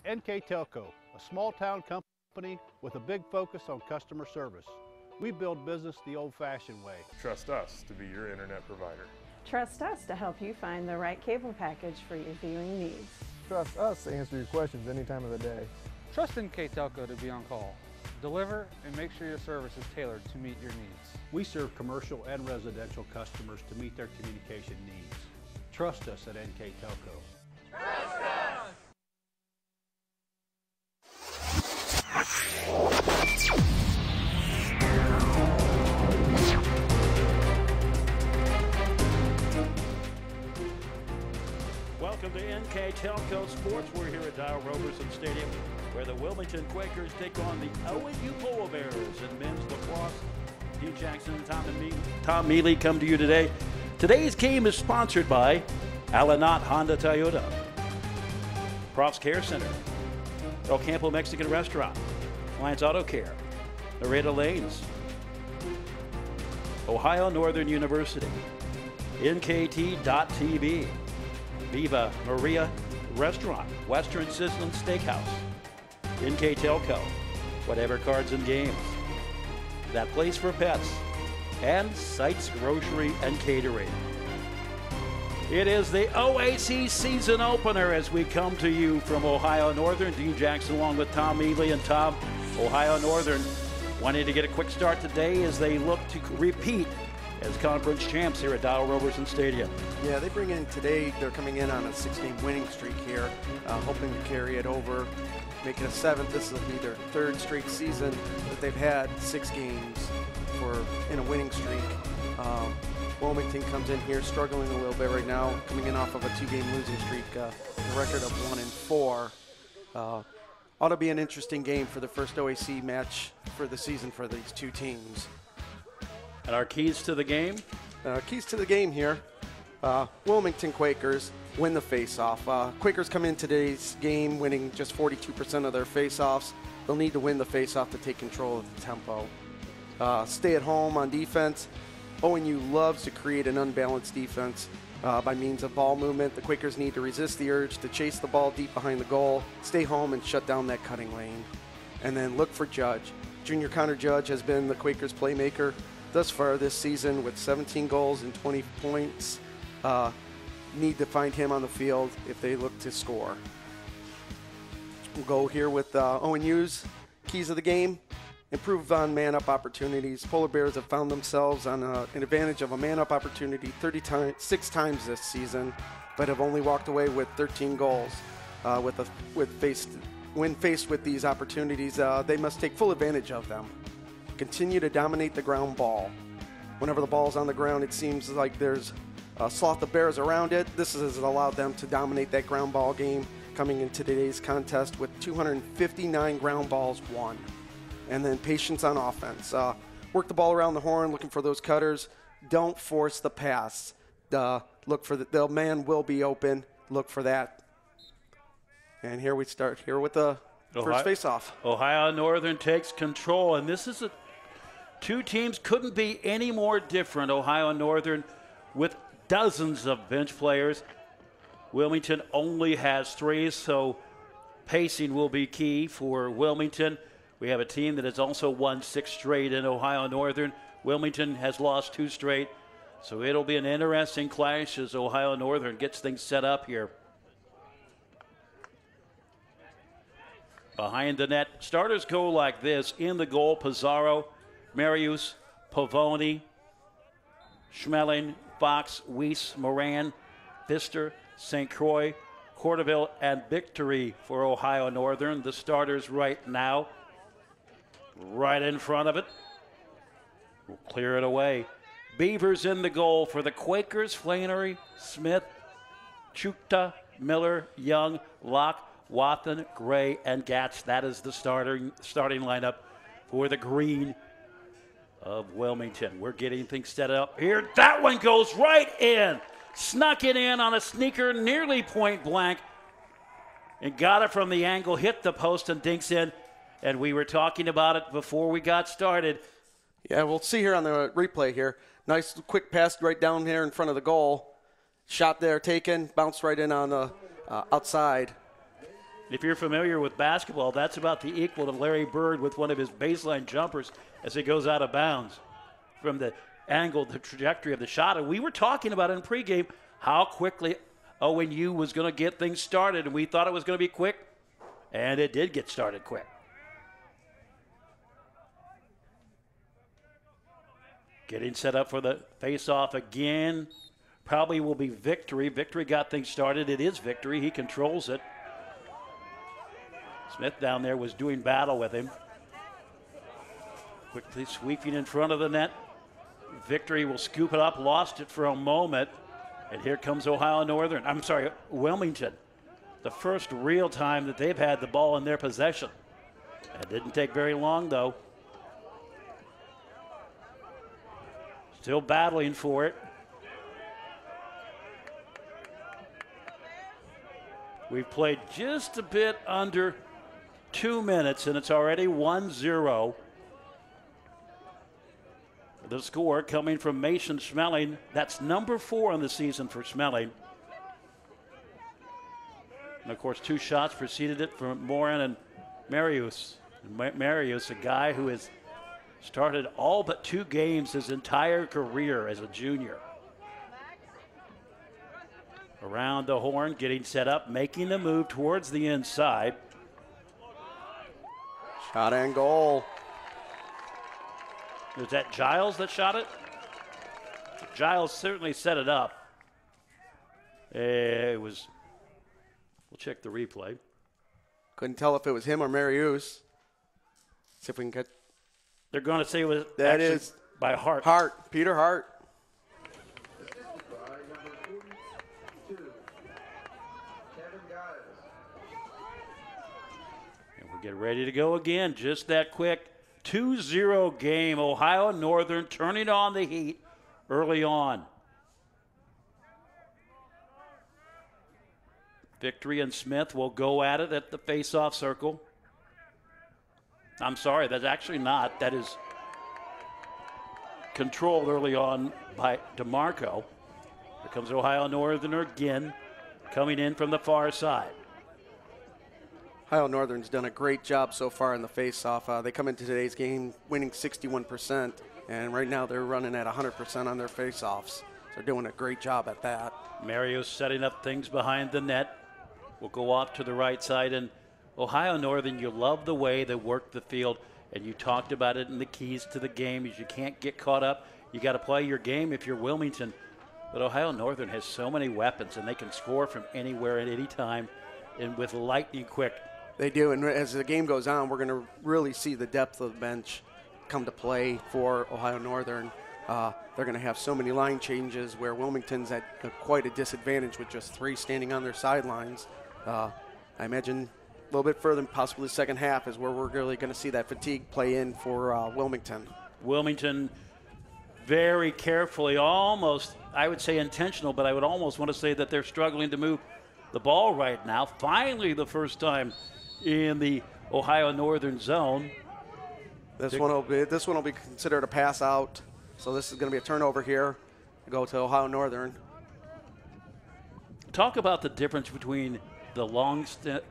NKTelco, a small-town company with a big focus on customer service. We build business the old-fashioned way. Trust us to be your internet provider. Trust us to help you find the right cable package for your viewing needs. Trust us to answer your questions any time of the day. Trust NKTelco to be on call. Deliver and make sure your service is tailored to meet your needs. We serve commercial and residential customers to meet their communication needs. Trust us at NKTelco. Trust us! Welcome to NKTelco Sports. We're here at Dow Roberson Stadium, where the Wilmington Quakers take on the ONU Polar Bears in men's lacrosse. Dean Jackson and Tom Mealy come to you today. Today's game is sponsored by Alanat Honda Toyota, Prof's Care Center, El Campo Mexican Restaurant, Alliance Auto Care, Nareda Lanes, Ohio Northern University, NKT.TV, Viva Maria Restaurant, Western Sizzling Steakhouse, NKTelco, Whatever Cards and Games, That Place for Pets, and Sites Grocery and Catering. It is the OAC season opener as we come to you from Ohio Northern. Dean Jackson along with Tom Mealy. And Tom, Ohio Northern wanting to get a quick start today as they look to repeat as conference champs here at Dow Roberson Stadium. Yeah, they bring in today, they're coming in on a 6-game winning streak here, hoping to carry it over, make it a 7th. This will be their 3rd straight season that they've had 6 games in a winning streak. Wilmington comes in here struggling a little bit right now, coming in off of a 2-game losing streak, a record of 1-4. Ought to be an interesting game for the first OAC match for the season for these two teams. And our keys to the game? Keys to the game here. Wilmington Quakers win the face-off. Quakers come in today's game winning just 42% of their face-offs. They'll need to win the face-off to take control of the tempo. Stay at home on defense. ONU loves to create an unbalanced defense by means of ball movement. The Quakers need to resist the urge to chase the ball deep behind the goal, stay home and shut down that cutting lane. And then look for Judge. Junior Connor Judge has been the Quakers playmaker thus far this season with 17 goals and 20 points. Need to find him on the field if they look to score. We'll go here with ONU's keys of the game. Improve on man-up opportunities. Polar Bears have found themselves on an advantage of a man-up opportunity 6 times this season, but have only walked away with 13 goals. When faced with these opportunities, they must take full advantage of them. Continue to dominate the ground ball. Whenever the ball's on the ground, it seems like there's a sloth of bears around it. This has allowed them to dominate that ground ball game, coming into today's contest with 259 ground balls won. And then patience on offense. Work the ball around the horn, looking for those cutters. Don't force the pass. Look for the man will be open. Look for that. And here we start here with the first face-off. Ohio Northern takes control, and this is two teams couldn't be any more different. Ohio Northern with dozens of bench players. Wilmington only has 3, so pacing will be key for Wilmington. We have a team that has also won 6 straight in Ohio Northern. Wilmington has lost 2 straight, so it'll be an interesting clash as Ohio Northern gets things set up here. Behind the net, starters go like this. In the goal, Pizarro, Marius, Pavoni, Schmeling, Fox, Weiss, Moran, Pfister, St. Croix, Cordoville, and Victory for Ohio Northern. The starters right now, right in front of it. We'll clear it away. Beavers in the goal for the Quakers. Flannery, Smith, Chukta, Miller, Young, Locke, Watson, Gray, and Gatz. That is the starting lineup for the green of Wilmington. We're getting things set up here. That one goes right in. Snuck it in on a sneaker, nearly point blank, and got it from the angle, hit the post and dinks in. And we were talking about it before we got started. Yeah, we'll see here on the replay here. Nice quick pass right down here in front of the goal. Shot there taken, bounced right in on the outside. If you're familiar with basketball, that's about the equal to Larry Bird with one of his baseline jumpers as he goes out of bounds from the angle, the trajectory of the shot. And we were talking about in pregame how quickly ONU was going to get things started, and we thought it was going to be quick, and it did get started quick. Getting set up for the face-off again. Probably will be Victory. Victory got things started. It is Victory. He controls it. Smith down there was doing battle with him. Quickly sweeping in front of the net. Victory will scoop it up. Lost it for a moment. And here comes Wilmington. The first real time that they've had the ball in their possession. It didn't take very long, though. Still battling for it. We've played just a bit under 2 minutes, and it's already 1-0. The score coming from Mason Schmeling. That's number 4 in the season for Schmeling. And, of course, 2 shots preceded it from Morin and Marius. Marius, a guy who has started all but 2 games his entire career as a junior. Around the horn, getting set up, making the move towards the inside. Shot and goal. Was that Giles that shot it? Giles certainly set it up. It was, we'll check the replay. Couldn't tell if it was him or Marius. See if we can get. They're going to say it was That is by Hart. Peter Hart. And we get ready to go again, just that quick. 2-0 game. Ohio Northern turning on the heat early on. Victory and Smith will go at it at the face-off circle. I'm sorry, that's actually not. That is controlled early on by DeMarco. Here comes Ohio Northern again, coming in from the far side. Ohio Northern's done a great job so far in the face-off. They come into today's game winning 61%, and right now they're running at 100% on their face-offs. They're doing a great job at that. Mario's setting up things behind the net. Will go off to the right side, and Ohio Northern, you love the way they work the field, and you talked about it in the keys to the game is you can't get caught up. You got to play your game if you're Wilmington. But Ohio Northern has so many weapons, and they can score from anywhere at any time and with lightning quick. They do, and as the game goes on, we're going to really see the depth of the bench come to play for Ohio Northern. They're going to have so many line changes where Wilmington's at quite a disadvantage with just 3 standing on their sidelines. I imagine a little bit further, possibly the second half, is where we're really going to see that fatigue play in for Wilmington. Wilmington very carefully, almost, I would say intentional, but I would almost want to say that they're struggling to move the ball right now. Finally, the first time in the Ohio Northern zone. This one will be considered a pass out, so this is going to be a turnover here to go to Ohio Northern. Talk about the difference between the long stick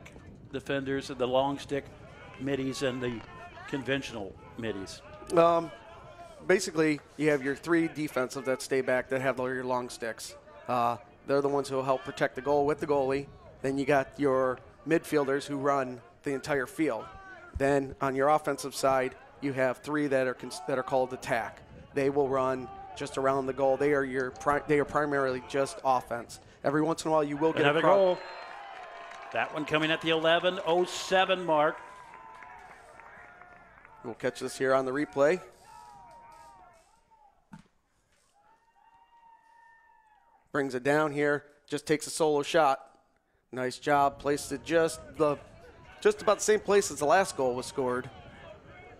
defenders and the long stick middies and the conventional middies. Basically, you have your 3 defensive that stay back that have your long sticks. They're the ones who will help protect the goal with the goalie. Then you got your midfielders who run the entire field. Then on your offensive side, you have 3 that are called attack. They will run just around the goal. They are primarily just offense. Every once in a while, you will get a goal. That one coming at the 11:07 mark. We'll catch this here on the replay. Brings it down here. Just takes a solo shot. Nice job. Placed it just about the same place as the last goal was scored.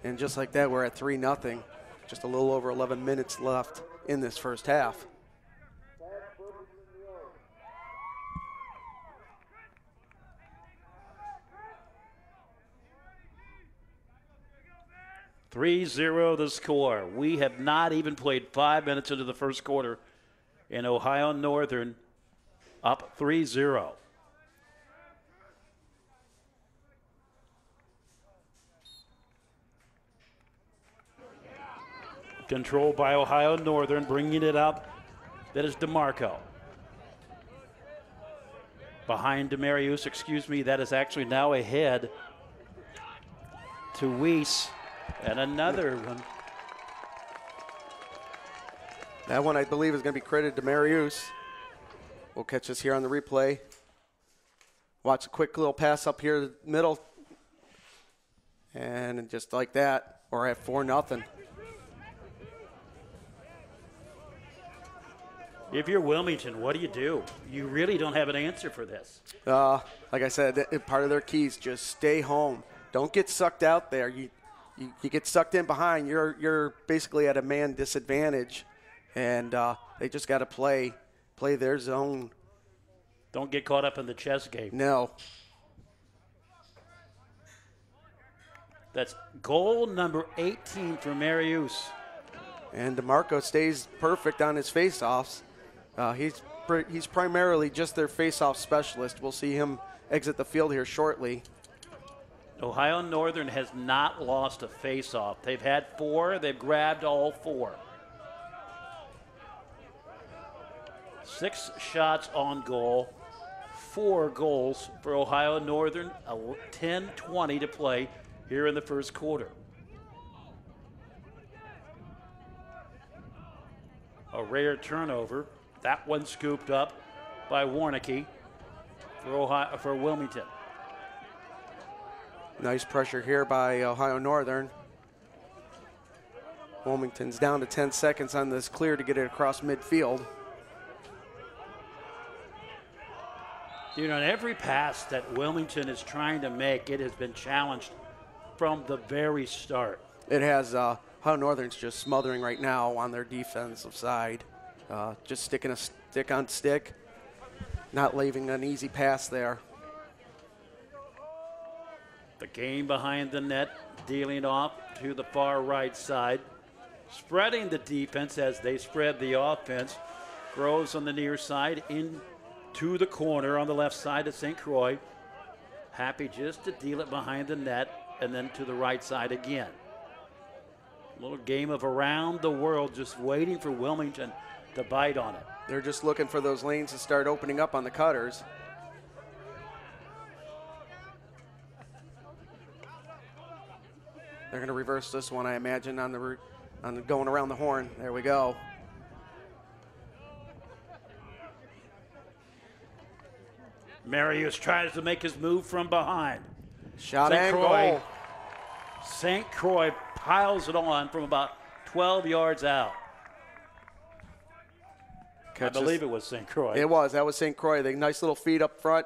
And just like that, we're at 3-0. Just a little over 11 minutes left in this first half. (3-0) the score. We have not even played 5 minutes into the first quarter, and Ohio Northern up 3-0. Controlled by Ohio Northern, bringing it up. That is DeMarco. Behind Demarius, that is actually now ahead to Weiss. And another one. That one, I believe, is going to be credited to Marius. We'll catch this here on the replay. Watch a quick little pass up here the middle. And just like that, we're at 4-0. If you're Wilmington, what do? You really don't have an answer for this. Like I said, part of their keys, just stay home. Don't get sucked out there. You get sucked in behind, you're basically at a man disadvantage. And they just got to play their zone. Don't get caught up in the chess game. No. That's goal number 18 for Marius. And DeMarco stays perfect on his faceoffs. He's primarily just their faceoff specialist. We'll see him exit the field here shortly. Ohio Northern has not lost a faceoff. They've had 4. They've grabbed all 4. 6 shots on goal, 4 goals for Ohio Northern, 10:20 to play here in the first quarter. A rare turnover. That one scooped up by Warnicki for Wilmington. Nice pressure here by Ohio Northern. Wilmington's down to 10 seconds on this clear to get it across midfield. You know, in every pass that Wilmington is trying to make, it has been challenged from the very start. It has. Ohio Northern's just smothering right now on their defensive side. Just sticking a stick on stick, not leaving an easy pass there. The game behind the net, dealing off to the far right side, spreading the defense as they spread the offense. Groves on the near side, into the corner on the left side of St. Croix. Happy just to deal it behind the net and then to the right side again. A little game of around the world, just waiting for Wilmington to bite on it. They're just looking for those lanes to start opening up on the cutters. They're going to reverse this one, I imagine, on the going around the horn. There we go. Marius tries to make his move from behind. Shot and goal. St. Croix piles it on from about 12 yards out. I believe it was St. Croix. It was. That was St. Croix. The nice little feed up front.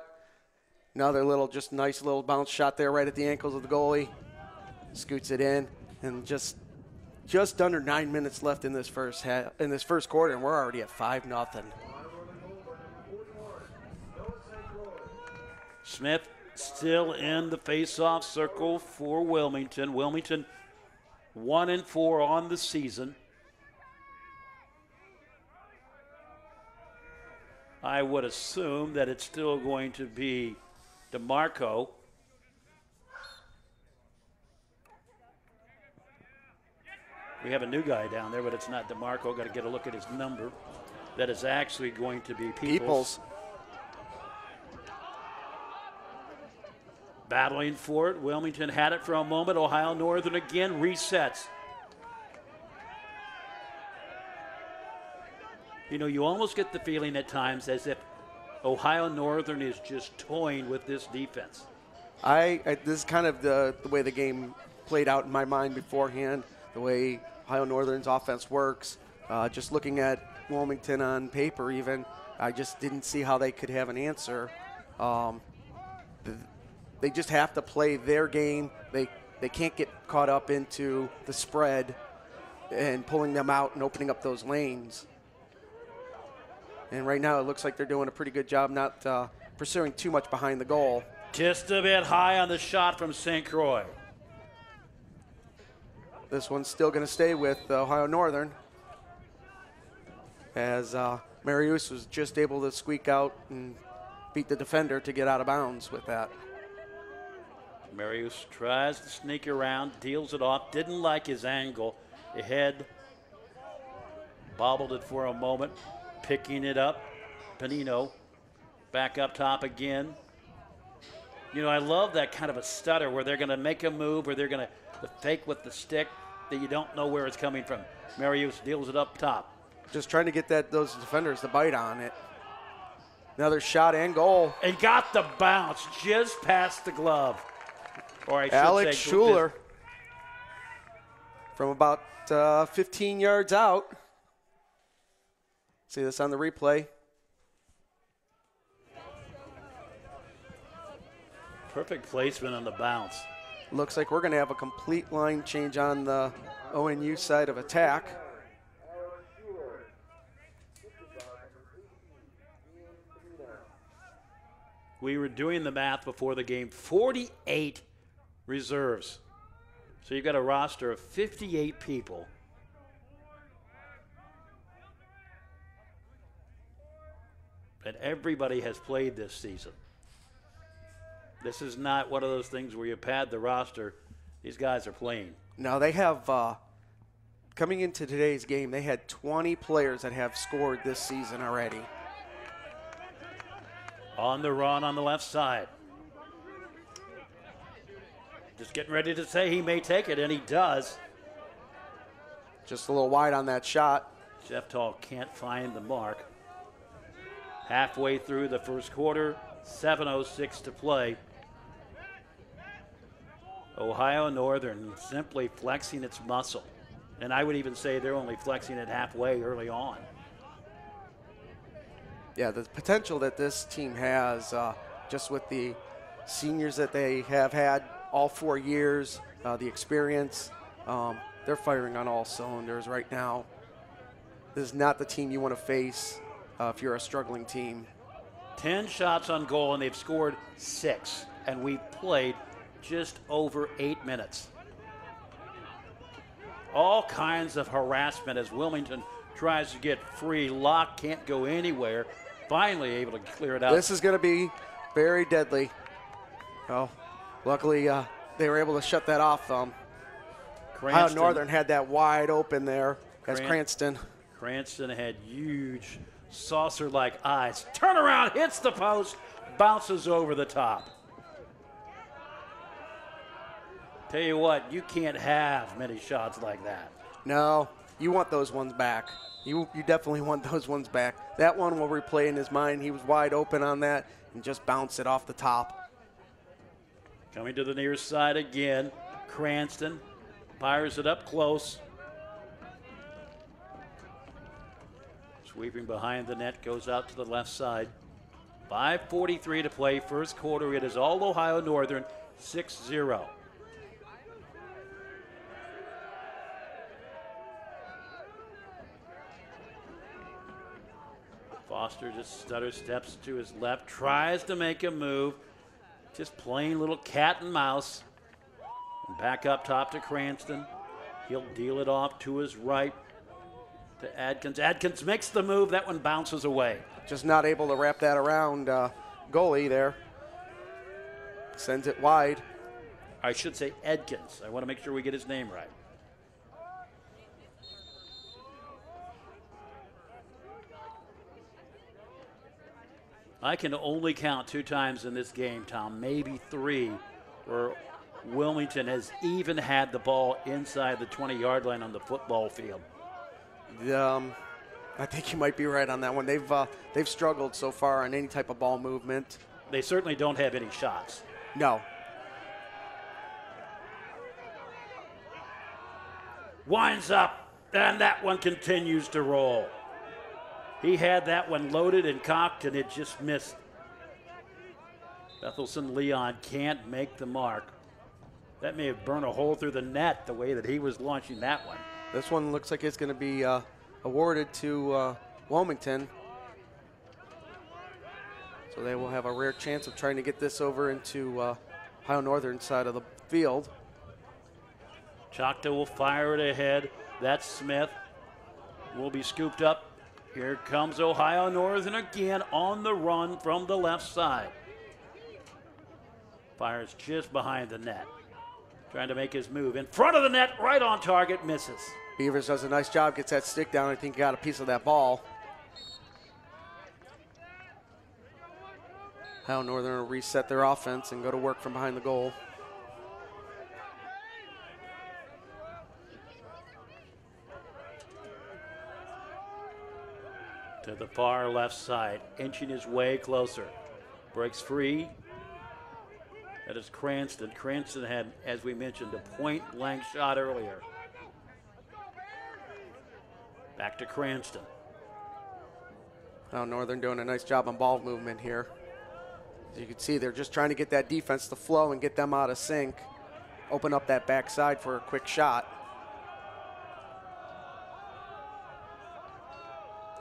Another just nice little bounce shot there right at the ankles of the goalie. Scoots it in, and just under 9 minutes left in this first quarter, and we're already at 5-0. Smith still in the face-off circle for Wilmington. Wilmington 1-4 on the season. I would assume that it's still going to be DeMarco. We have a new guy down there, but it's not DeMarco. Got to get a look at his number. That is actually going to be Peoples. Battling for it. Wilmington had it for a moment. Ohio Northern again resets. You know, you almost get the feeling at times as if Ohio Northern is just toying with this defense. This is kind of the way the game played out in my mind beforehand, the way Ohio Northern's offense works. Just looking at Wilmington on paper even, I just didn't see how they could have an answer. They just have to play their game. They can't get caught up into the spread and pulling them out and opening up those lanes. And right now it looks like they're doing a pretty good job not pursuing too much behind the goal. Just a bit high on the shot from St. Croix. This one's still going to stay with Ohio Northern, as Marius was just able to squeak out and beat the defender to get out of bounds with that. Marius tries to sneak around, deals it off, didn't like his angle ahead Bobbled it for a moment, picking it up. Panino back up top again. You know, I love that kind of a stutter where they're going to make a move, or they're going to fake with the stick that you don't know where it's coming from. Marius deals it up top. Just trying to get those defenders to bite on it. Another shot and goal. And got the bounce just past the glove. Or I should Alex say, Schuler from about 15 yards out. See this on the replay. Perfect placement on the bounce. Looks like we're going to have a complete line change on the ONU side of attack. We were doing the math before the game. 48 reserves. So you've got a roster of 58 people. And everybody has played this season. This is not one of those things where you pad the roster. These guys are playing. Now they have, coming into today's game, they had 20 players that have scored this season already. On the run on the left side. Just getting ready to say he may take it, and he does. Just a little wide on that shot. Jeff Tall can't find the mark. Halfway through the first quarter, 7:06 to play. Ohio Northern simply flexing its muscle. And I would even say they're only flexing it halfway early on. Yeah, the potential that this team has, just with the seniors that they have had all 4 years, the experience, they're firing on all cylinders right now. This is not the team you want to face if you're a struggling team. 10 shots on goal, and they've scored 6. And we've played just over 8 minutes. All kinds of harassment as Wilmington tries to get free. Locke can't go anywhere. Finally able to clear it out. This is going to be very deadly. Oh, luckily they were able to shut that off. Ohio Northern had that wide open there as Cranston. Cranston had huge saucer-like eyes. Turn around, hits the post, bounces over the top. Tell you what, you can't have many shots like that. No, you want those ones back. You definitely want those ones back. That one will replay in his mind. He was wide open on that and just bounced it off the top. Coming to the near side again. Cranston fires it up close. Sweeping behind the net, goes out to the left side. 5:43 to play, first quarter. It is all Ohio Northern, 6-0. Foster just stutter steps to his left, tries to make a move. Just playing little cat and mouse. And back up top to Cranston. He'll deal it off to his right to Adkins. Adkins makes the move. That one bounces away. Just not able to wrap that around goalie there. Sends it wide. I should say Adkins. I want to make sure we get his name right. I can only count 2 times in this game, Tom, maybe 3, where Wilmington has even had the ball inside the 20-yard line on the football field. I think you might be right on that one. They've struggled so far on any type of ball movement. They certainly don't have any shots. No. Winds up, and that one continues to roll. He had that one loaded and cocked, and it just missed. Bethelson Leon can't make the mark. That may have burned a hole through the net the way that he was launching that one. This one looks like it's going to be awarded to Wilmington. So they will have a rare chance of trying to get this over into Ohio Northern side of the field. Choctaw will fire it ahead. That's Smith. Will be scooped up. Here comes Ohio Northern again on the run from the left side. Fires just behind the net. trying to make his move. In front of the net, right on target, misses. Beavers does a nice job, gets that stick down. I think he got a piece of that ball. Ohio Northern will reset their offense and go to work from behind the goal. To the far left side, inching his way closer. Breaks free. That is Cranston. Cranston had, as we mentioned, a point-blank shot earlier. Back to Cranston. Ohio Northern doing a nice job on ball movement here. As you can see, they're just trying to get that defense to flow and get them out of sync. Open up that backside for a quick shot.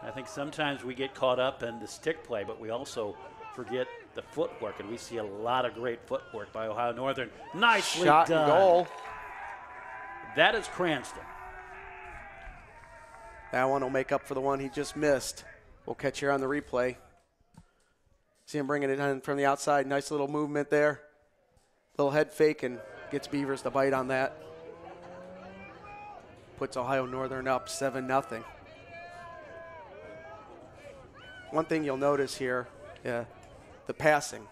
I think sometimes we get caught up in the stick play, but we also forget the footwork, and we see a lot of great footwork by Ohio Northern. Nicely Shot done. and goal. That is Cranston. That one will make up for the one he just missed. We'll catch here on the replay. See him bringing it in from the outside. Nice little movement there. Little head fake and gets Beavers to bite on that. Puts Ohio Northern up 7-0. One thing you'll notice here, the passing.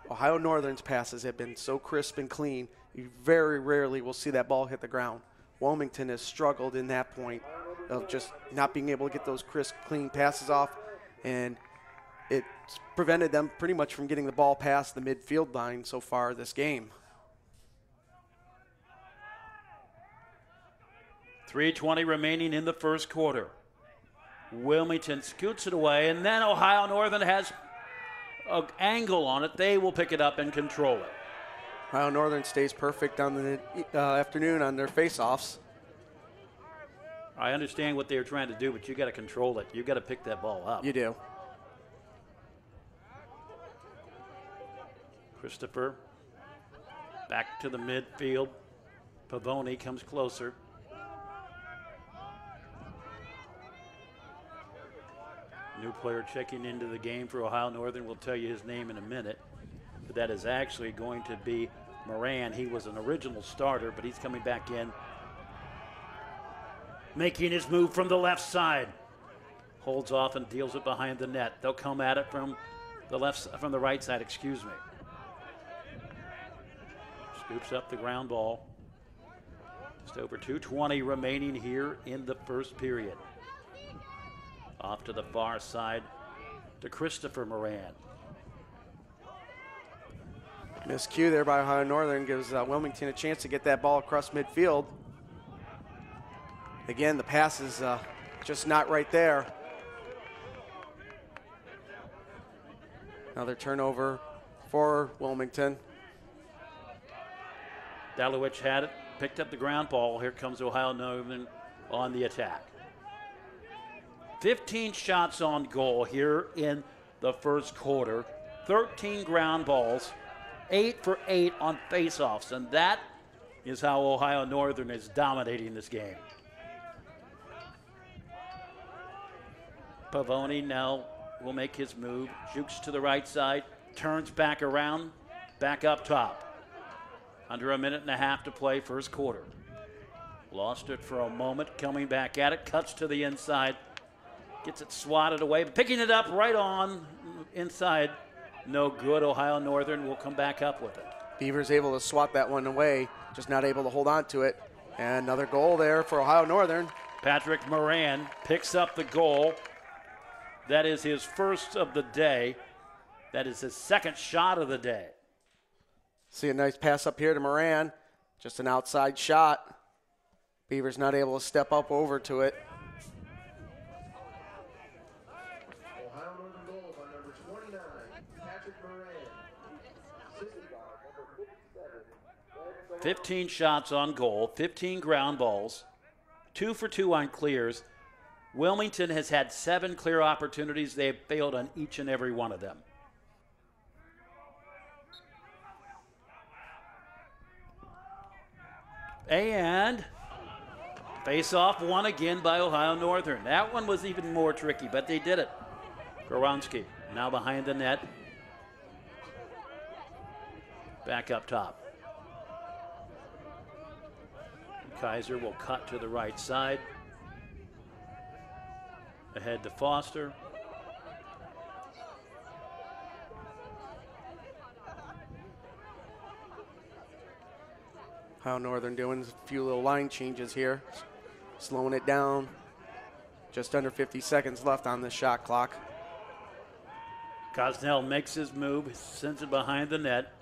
Ohio Northern's passes have been so crisp and clean, you very rarely will see that ball hit the ground. Wilmington has struggled in that point of just not being able to get those crisp, clean passes off, and it's prevented them pretty much from getting the ball past the midfield line so far this game. 3:20 remaining in the first quarter. Wilmington scoots it away, and then Ohio Northern has an angle on it. They will pick it up and control it. Ohio Northern stays perfect on the afternoon on their face-offs. I understand what they're trying to do, but you got to control it. You got to pick that ball up. You do. Christopher back to the midfield. Pavoni comes closer. New player checking into the game for Ohio Northern. We'll tell you his name in a minute. But that is actually going to be Moran. He was an original starter, but he's coming back in. Making his move from the left side. Holds off and deals it behind the net. They'll come at it from the right side, excuse me. Scoops up the ground ball. Just over 2:20 remaining here in the first period. Off to the far side to Christopher Moran. Miscue there by Ohio Northern gives Wilmington a chance to get that ball across midfield. Again, the pass is just not right there. Another turnover for Wilmington. Dalowich had it, picked up the ground ball. Here comes Ohio Northern on the attack. 15 shots on goal here in the first quarter. 13 ground balls, 8 for 8 on faceoffs, and that is how Ohio Northern is dominating this game. Pavoni now will make his move, jukes to the right side, turns back around, back up top. Under a minute and a half to play first quarter. Lost it for a moment, coming back at it, cuts to the inside, gets it swatted away, picking it up right on inside. No good. Ohio Northern will come back up with it. Beavers able to swat that one away, just not able to hold on to it. And another goal there for Ohio Northern. Patrick Moran picks up the goal. That is his first of the day. That is his second shot of the day. See a nice pass up here to Moran. Just an outside shot. Beavers not able to step up over to it. Ohio Northern goal by number 29, Patrick Moran. 15 shots on goal, 15 ground balls, 2 for 2 on clears. Wilmington has had 7 clear opportunities. They have failed on each and every one of them. And face-off won again by Ohio Northern. That one was even more tricky, but they did it. Goronski now behind the net. Back up top. Kaiser will cut to the right side. Ahead to Foster. Ohio Northern doing a few little line changes here. Slowing it down. Just under 50 seconds left on the shot clock. Cosnell makes his move, sends it behind the net.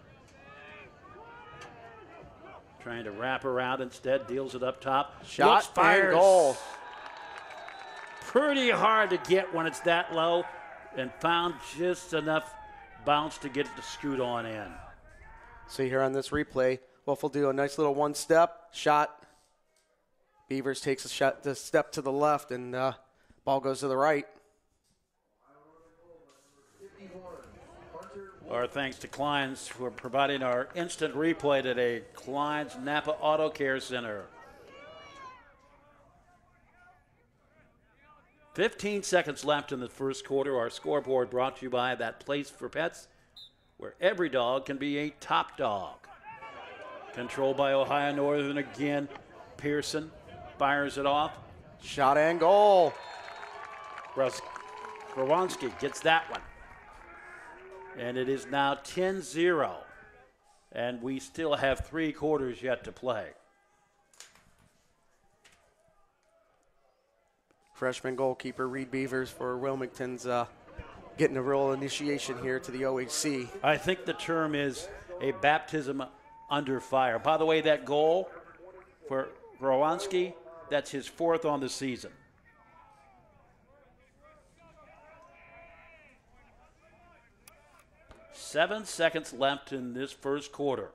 Trying to wrap around instead, deals it up top. Shot, looks, fires. And goal. Pretty hard to get when it's that low, and found just enough bounce to get it to scoot on in. See here on this replay, Wolf will do a nice little one-step shot. Beavers takes the step to the left, and ball goes to the right. Our thanks to Klein's for providing our instant replay today. Klein's Napa Auto Care Center. 15 seconds left in the first quarter. Our scoreboard brought to you by That Place for Pets, where every dog can be a top dog. Controlled by Ohio Northern again. Pearson fires it off. Shot and goal. Grawanski gets that one. And it is now 10-0. And we still have 3 quarters yet to play. Freshman goalkeeper Reed Beavers for Wilmington's getting a real initiation here to the OAC. I think the term is a baptism under fire. By the way, that goal for Grawanski, that's his 4th on the season. Seven seconds left in this first quarter.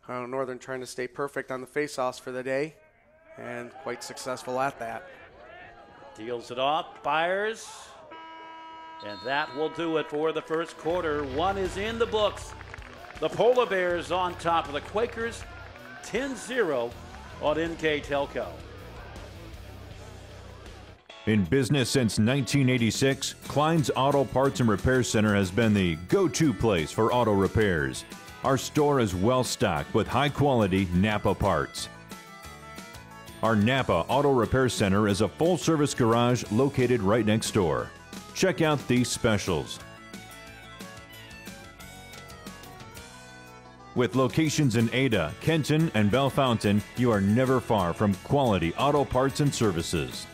Ohio Northern trying to stay perfect on the faceoffs for the day, and quite successful at that. Deals it off, fires, and that will do it for the first quarter. One is in the books. The Polar Bears on top of the Quakers, 10-0 on NKTelco. In business since 1986, Klein's Auto Parts and Repair Center has been the go-to place for auto repairs. Our store is well stocked with high-quality Napa parts. Our Napa Auto Repair Center is a full-service garage located right next door. Check out these specials. With locations in Ada, Kenton, and Bellefontaine, you are never far from quality auto parts and services.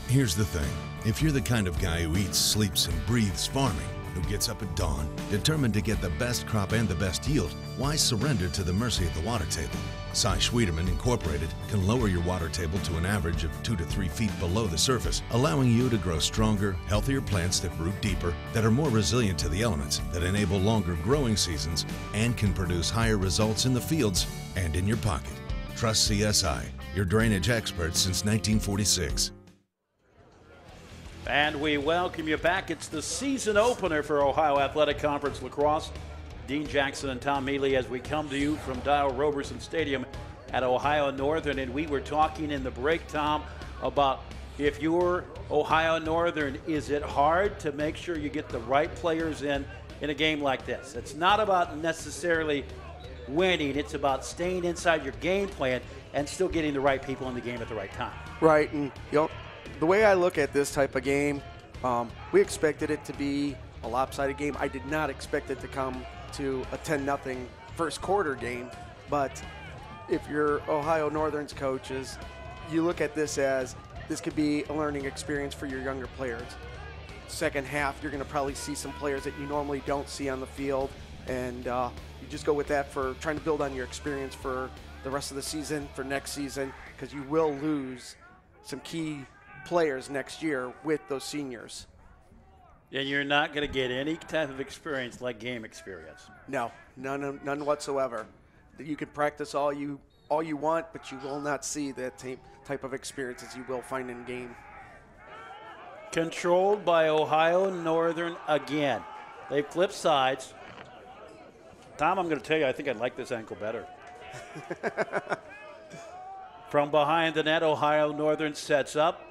Here's the thing. If you're the kind of guy who eats, sleeps, and breathes farming, who gets up at dawn, determined to get the best crop and the best yield, why surrender to the mercy of the water table? Cy Schwiedemann Incorporated can lower your water table to an average of 2 to 3 feet below the surface, allowing you to grow stronger, healthier plants that root deeper, that are more resilient to the elements, that enable longer growing seasons, and can produce higher results in the fields and in your pocket. Trust CSI, your drainage experts since 1946. And we welcome you back. It's the season opener for Ohio Athletic Conference Lacrosse. Dean Jackson and Tom Mealy as we come to you from Dial Roberson Stadium at Ohio Northern. And we were talking in the break, Tom, about if you're Ohio Northern, is it hard to make sure you get the right players in a game like this? It's not about necessarily winning. It's about staying inside your game plan and still getting the right people in the game at the right time. Right, and the way I look at this type of game, we expected it to be a lopsided game. I did not expect it to come to a 10-0 first quarter game, but if you're Ohio Northern's coaches, you look at this as this could be a learning experience for your younger players. Second half, you're going to probably see some players that you normally don't see on the field, and you just go with that for trying to build on your experience for the rest of the season, for next season, because you will lose some key players next year with those seniors. And you're not going to get any type of experience like game experience. No, none whatsoever. You can practice all you want, but you will not see that type of experiences you will find in game. Controlled by Ohio Northern again. They've flipped sides. Tom, I'm going to tell you, I think I like this ankle better. From behind the net, Ohio Northern sets up.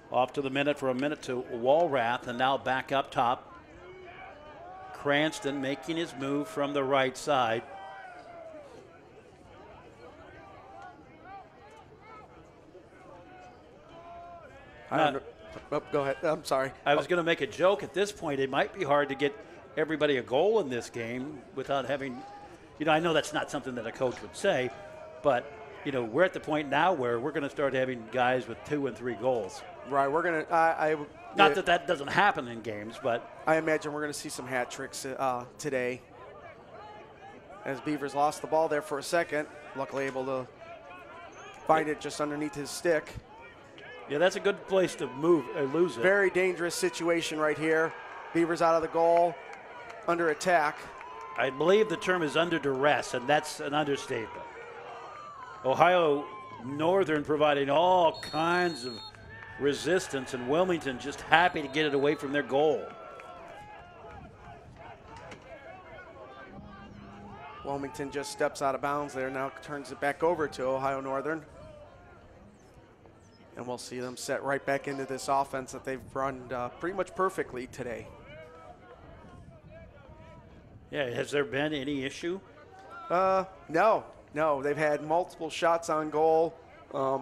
Off to the minute for a minute to Walrath, and now back up top. Cranston making his move from the right side. Go ahead. I'm sorry. I was going to make a joke at this point. It might be hard to get everybody a goal in this game without having, I know that's not something that a coach would say, but, we're at the point now where we're going to start having guys with 2 and 3 goals. Right. We're going to not that doesn't happen in games, but I imagine we're going to see some hat tricks today. As Beavers lost the ball there for a second, luckily able to find it just underneath his stick. Yeah, that's a good place to lose it. Very dangerous situation right here. Beavers out of the goal, under attack. I believe the term is under duress, and that's an understatement. Ohio Northern providing all kinds of resistance, and Wilmington just happy to get it away from their goal. Wilmington just steps out of bounds there, now turns it back over to Ohio Northern. And we'll see them set right back into this offense that they've run pretty much perfectly today. Yeah, has there been any issue? No. They've had multiple shots on goal. A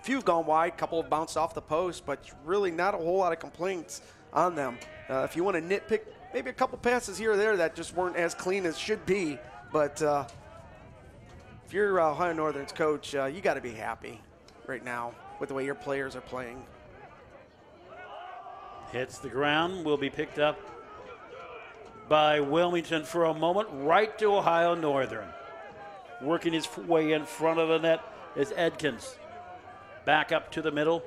few have gone wide, a couple have bounced off the post, but really not a whole lot of complaints on them. If you want to nitpick, maybe a couple passes here or there that just weren't as clean as should be. But if you're Ohio Northern's coach, you got to be happy right now with the way your players are playing. Hits the ground, will be picked up by Wilmington for a moment, right to Ohio Northern. Working his way in front of the net is Edkins. Back up to the middle,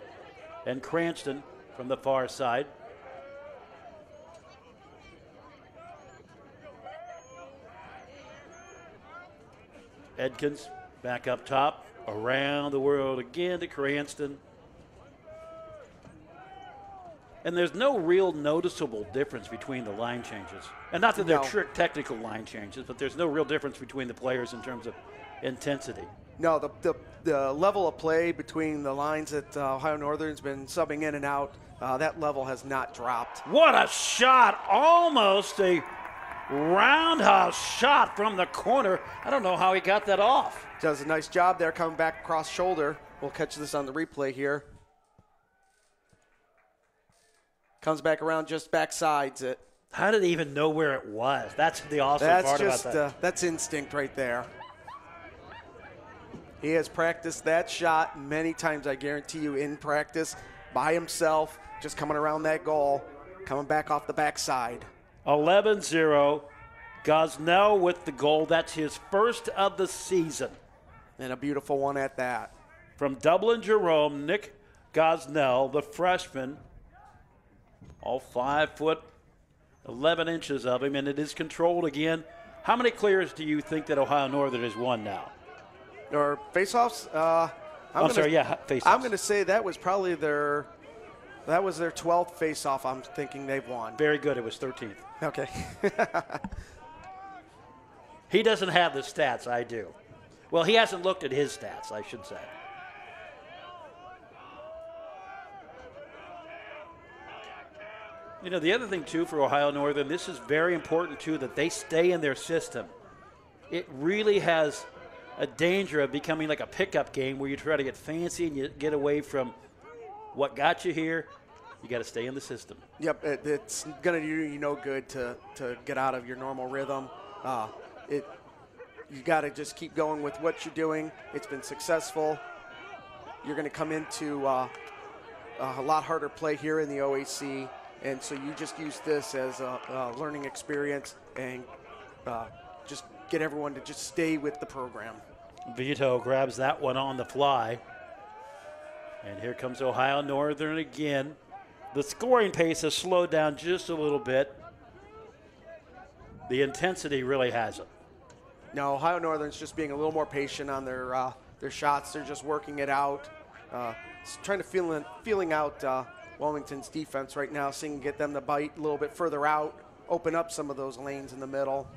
and Cranston from the far side. Edkins back up top, around the world again to Cranston. And there's no real noticeable difference between the line changes. And not that they're technical line changes, but there's no real difference between the players in terms of intensity. No, the level of play between the lines that Ohio Northern's been subbing in and out, that level has not dropped. What a shot! Almost a roundhouse shot from the corner. I don't know how he got that off. Does a nice job there coming back across shoulder. We'll catch this on the replay here. Comes back around, just backsides it. How did he even know where it was? That's the awesome part about that. That's instinct right there. He has practiced that shot many times, I guarantee you, in practice, by himself, just coming around that goal, coming back off the backside. 11-0. Gosnell with the goal. That's his first of the season. And a beautiful one at that. From Dublin, Jerome, Nick Gosnell, the freshman. All 5 foot, 11 inches of him, and it is controlled again. How many clears do you think that Ohio Northern has won now? Or face-offs? Face-offs. I'm going to say that was probably their 12th face-off I'm thinking they've won. Very good. It was 13th. Okay. He doesn't have the stats. I do. Well, he hasn't looked at his stats, I should say. The other thing, too, for Ohio Northern, this is very important, too, that they stay in their system. It really has a danger of becoming like a pickup game where you try to get fancy and you get away from what got you here. You got to stay in the system. Yep, it's going to do you no good to get out of your normal rhythm. You got to just keep going with what you're doing. It's been successful. You're going to come into a lot harder play here in the OAC. And so you just use this as a learning experience and just get everyone to just stay with the program. Vito grabs that one on the fly. And here comes Ohio Northern again. The scoring pace has slowed down just a little bit. The intensity really hasn't. No, Ohio Northern's just being a little more patient on their shots. They're just working it out, trying to feeling out Wilmington's defense right now, seeing get them to bite a little bit further out, open up some of those lanes in the middle.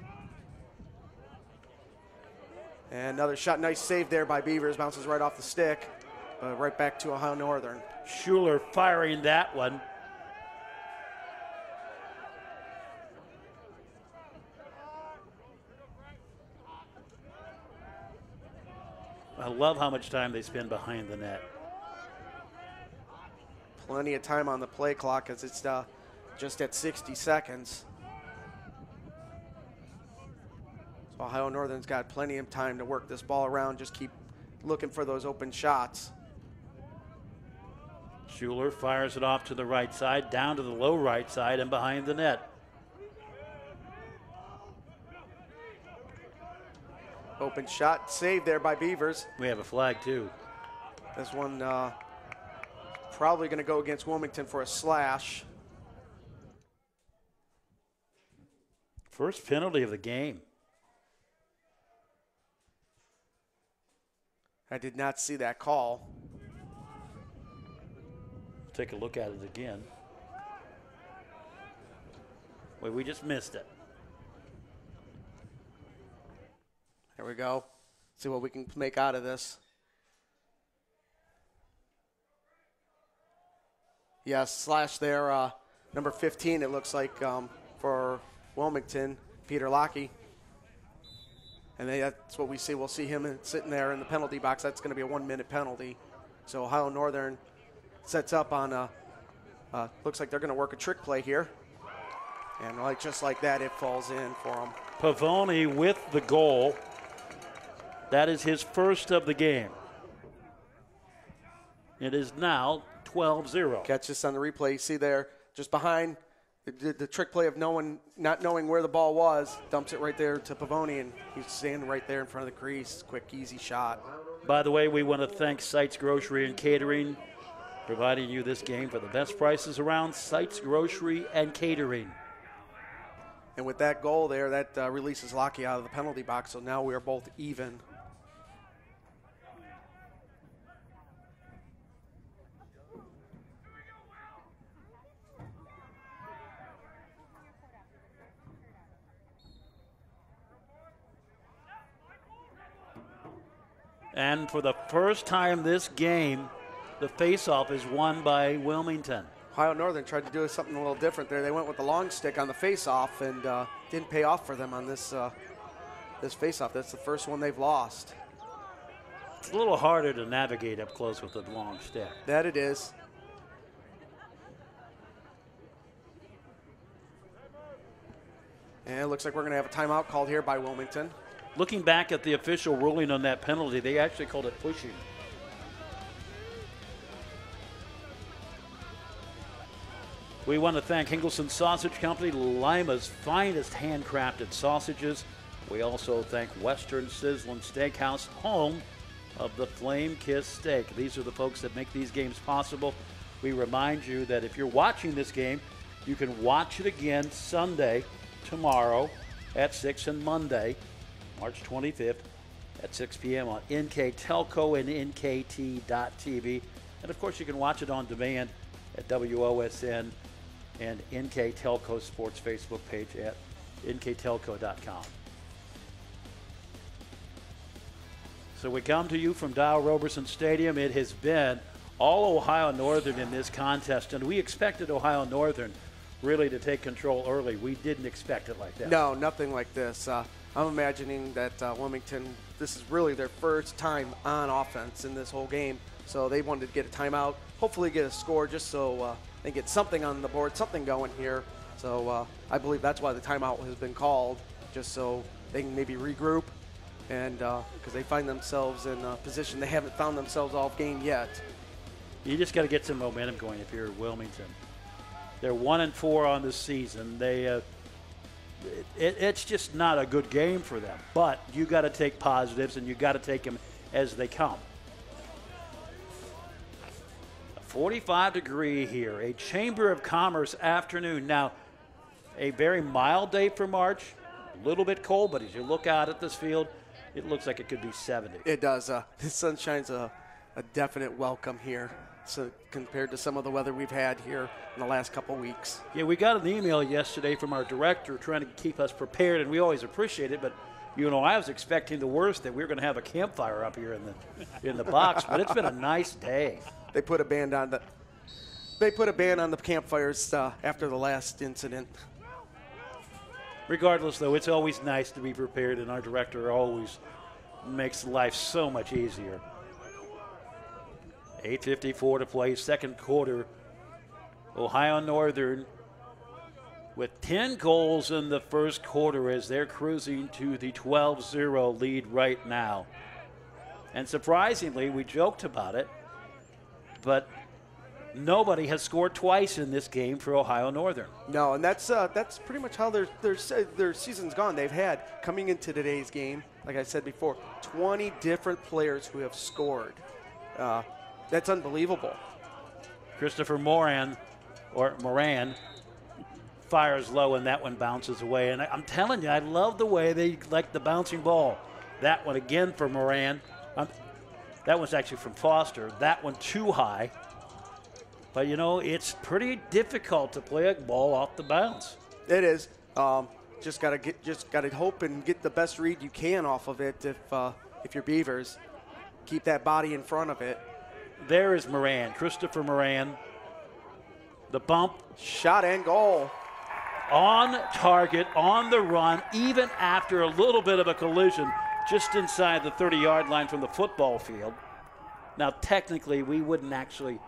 And another shot, nice save there by Beavers, bounces right off the stick, right back to Ohio Northern. Schuler firing that one. I love how much time they spend behind the net. Plenty of time on the play clock as it's just at 60 seconds. So Ohio Northern's got plenty of time to work this ball around, just keep looking for those open shots. Schuler fires it off to the right side, down to the low right side and behind the net. Open shot, saved there by Beavers. We have a flag too. This one probably going to go against Wilmington for a slash. First penalty of the game. I did not see that call. Take a look at it again. Wait, we just missed it. There we go. See what we can make out of this. Yes, slash there, number 15, it looks like, for Wilmington, Peter Lockey. And that's what we see. We'll see him sitting there in the penalty box. That's going to be a 1-minute penalty. So Ohio Northern sets up on looks like they're going to work a trick play here. And just like that, it falls in for them. Pavoni with the goal. That is his first of the game. It is now 12-0. Catch this on the replay. You see there, just behind the trick play of not knowing where the ball was, dumps it right there to Pavoni, and he's standing right there in front of the crease. Quick, easy shot. By the way, we want to thank Sites Grocery and Catering, providing you this game for the best prices around. Sites Grocery and Catering. And with that goal there, that releases Lockey out of the penalty box, so now we are both even. And for the first time this game, the faceoff is won by Wilmington. Ohio Northern tried to do something a little different there. They went with the long stick on the faceoff and didn't pay off for them on this faceoff. That's the first one they've lost. It's a little harder to navigate up close with a long stick. That it is. And it looks like we're going to have a timeout called here by Wilmington. Looking back at the official ruling on that penalty, they actually called it pushing. We want to thank Hingelson Sausage Company, Lima's finest handcrafted sausages. We also thank Western Sizzlin' Steakhouse, home of the Flame Kiss Steak. These are the folks that make these games possible. We remind you that if you're watching this game, you can watch it again Sunday, tomorrow at 6, and Monday, March 25th at 6 p.m. on NKTelco and NKT.TV. And, of course, you can watch it on demand at WOSN and NKTelco Sports Facebook page at nktelco.com. So we come to you from Dow Roberson Stadium. It has been all Ohio Northern in this contest, and we expected Ohio Northern really to take control early. We didn't expect it like that. No, nothing like this. I'm imagining that Wilmington, this is really their first time on offense in this whole game, so they wanted to get a timeout, hopefully get a score just so they get something on the board, something going here. So I believe that's why the timeout has been called, just so they can maybe regroup, and because they find themselves in a position they haven't found themselves all game yet. You just got to get some momentum going if you're Wilmington. They're 1-4 on the season. It's just not a good game for them. But you got to take positives, and you got to take them as they come. 45-degree here, a Chamber of Commerce afternoon. Now, a very mild day for March, a little bit cold, but as you look out at this field, it looks like it could be 70. It does. The sunshine's a definite welcome here. So compared to some of the weather we've had here in the last couple weeks. Yeah, we got an email yesterday from our director trying to keep us prepared, and we always appreciate it, but I was expecting the worst, that we were going to have a campfire up here in the box, but it's been a nice day. They put a ban on the campfires after the last incident. Regardless, though, it's always nice to be prepared, and our director always makes life so much easier. 8:54 to play, second quarter. Ohio Northern with 10 goals in the first quarter as they're cruising to the 12-0 lead right now. And surprisingly, we joked about it, but nobody has scored twice in this game for Ohio Northern. No, and that's pretty much how their season's gone. They've had, coming into today's game, like I said before, 20 different players who have scored. That's unbelievable. Christopher Moran fires low, and that one bounces away. And I'm telling you, I love the way they like the bouncing ball. That one again for Moran. That one's actually from Foster. That one too high. But, you know, it's pretty difficult to play a ball off the bounce. It is. Just gotta hope and get the best read you can off of it if you're Beavers. Keep that body in front of it. There is Moran, Christopher Moran. The bump. Shot and goal. On target, on the run, even after a little bit of a collision just inside the 30-yard line from the football field. Now, technically, we wouldn't actually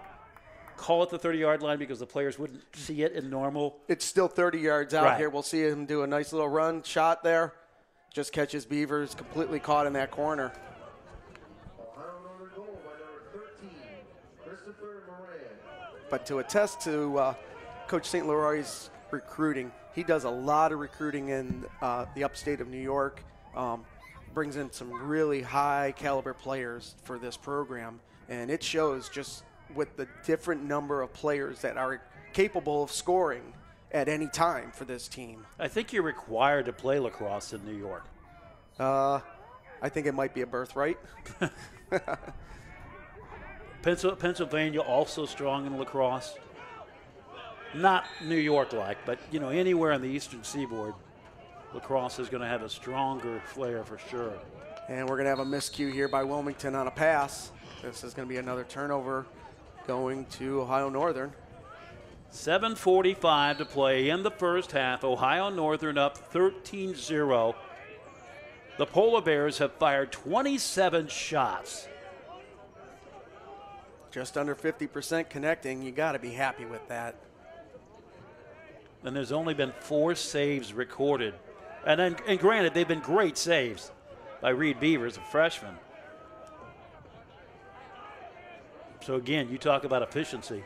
call it the 30-yard line because the players wouldn't see it in normal. It's still 30 yards out Right. here. We'll see him do a nice little run shot there. Just catches Beavers completely caught in that corner. But to attest to Coach St. Leroy's recruiting, he does a lot of recruiting in the upstate of New York, brings in some really high caliber players for this program, and it shows just with the different number of players that are capable of scoring at any time for this team. I think you're required to play lacrosse in New York. I think it might be a birthright. Pennsylvania also strong in lacrosse. Not New York-like, but, you know, anywhere on the eastern seaboard, lacrosse is going to have a stronger flair for sure. And we're going to have a miscue here by Wilmington on a pass. This is going to be another turnover going to Ohio Northern. 7:45 to play in the first half. Ohio Northern up 13-0. The Polar Bears have fired 27 shots. Just under 50% connecting. You got to be happy with that. And there's only been 4 saves recorded. And granted, they've been great saves by Reed Beavers, a freshman. So again, you talk about efficiency.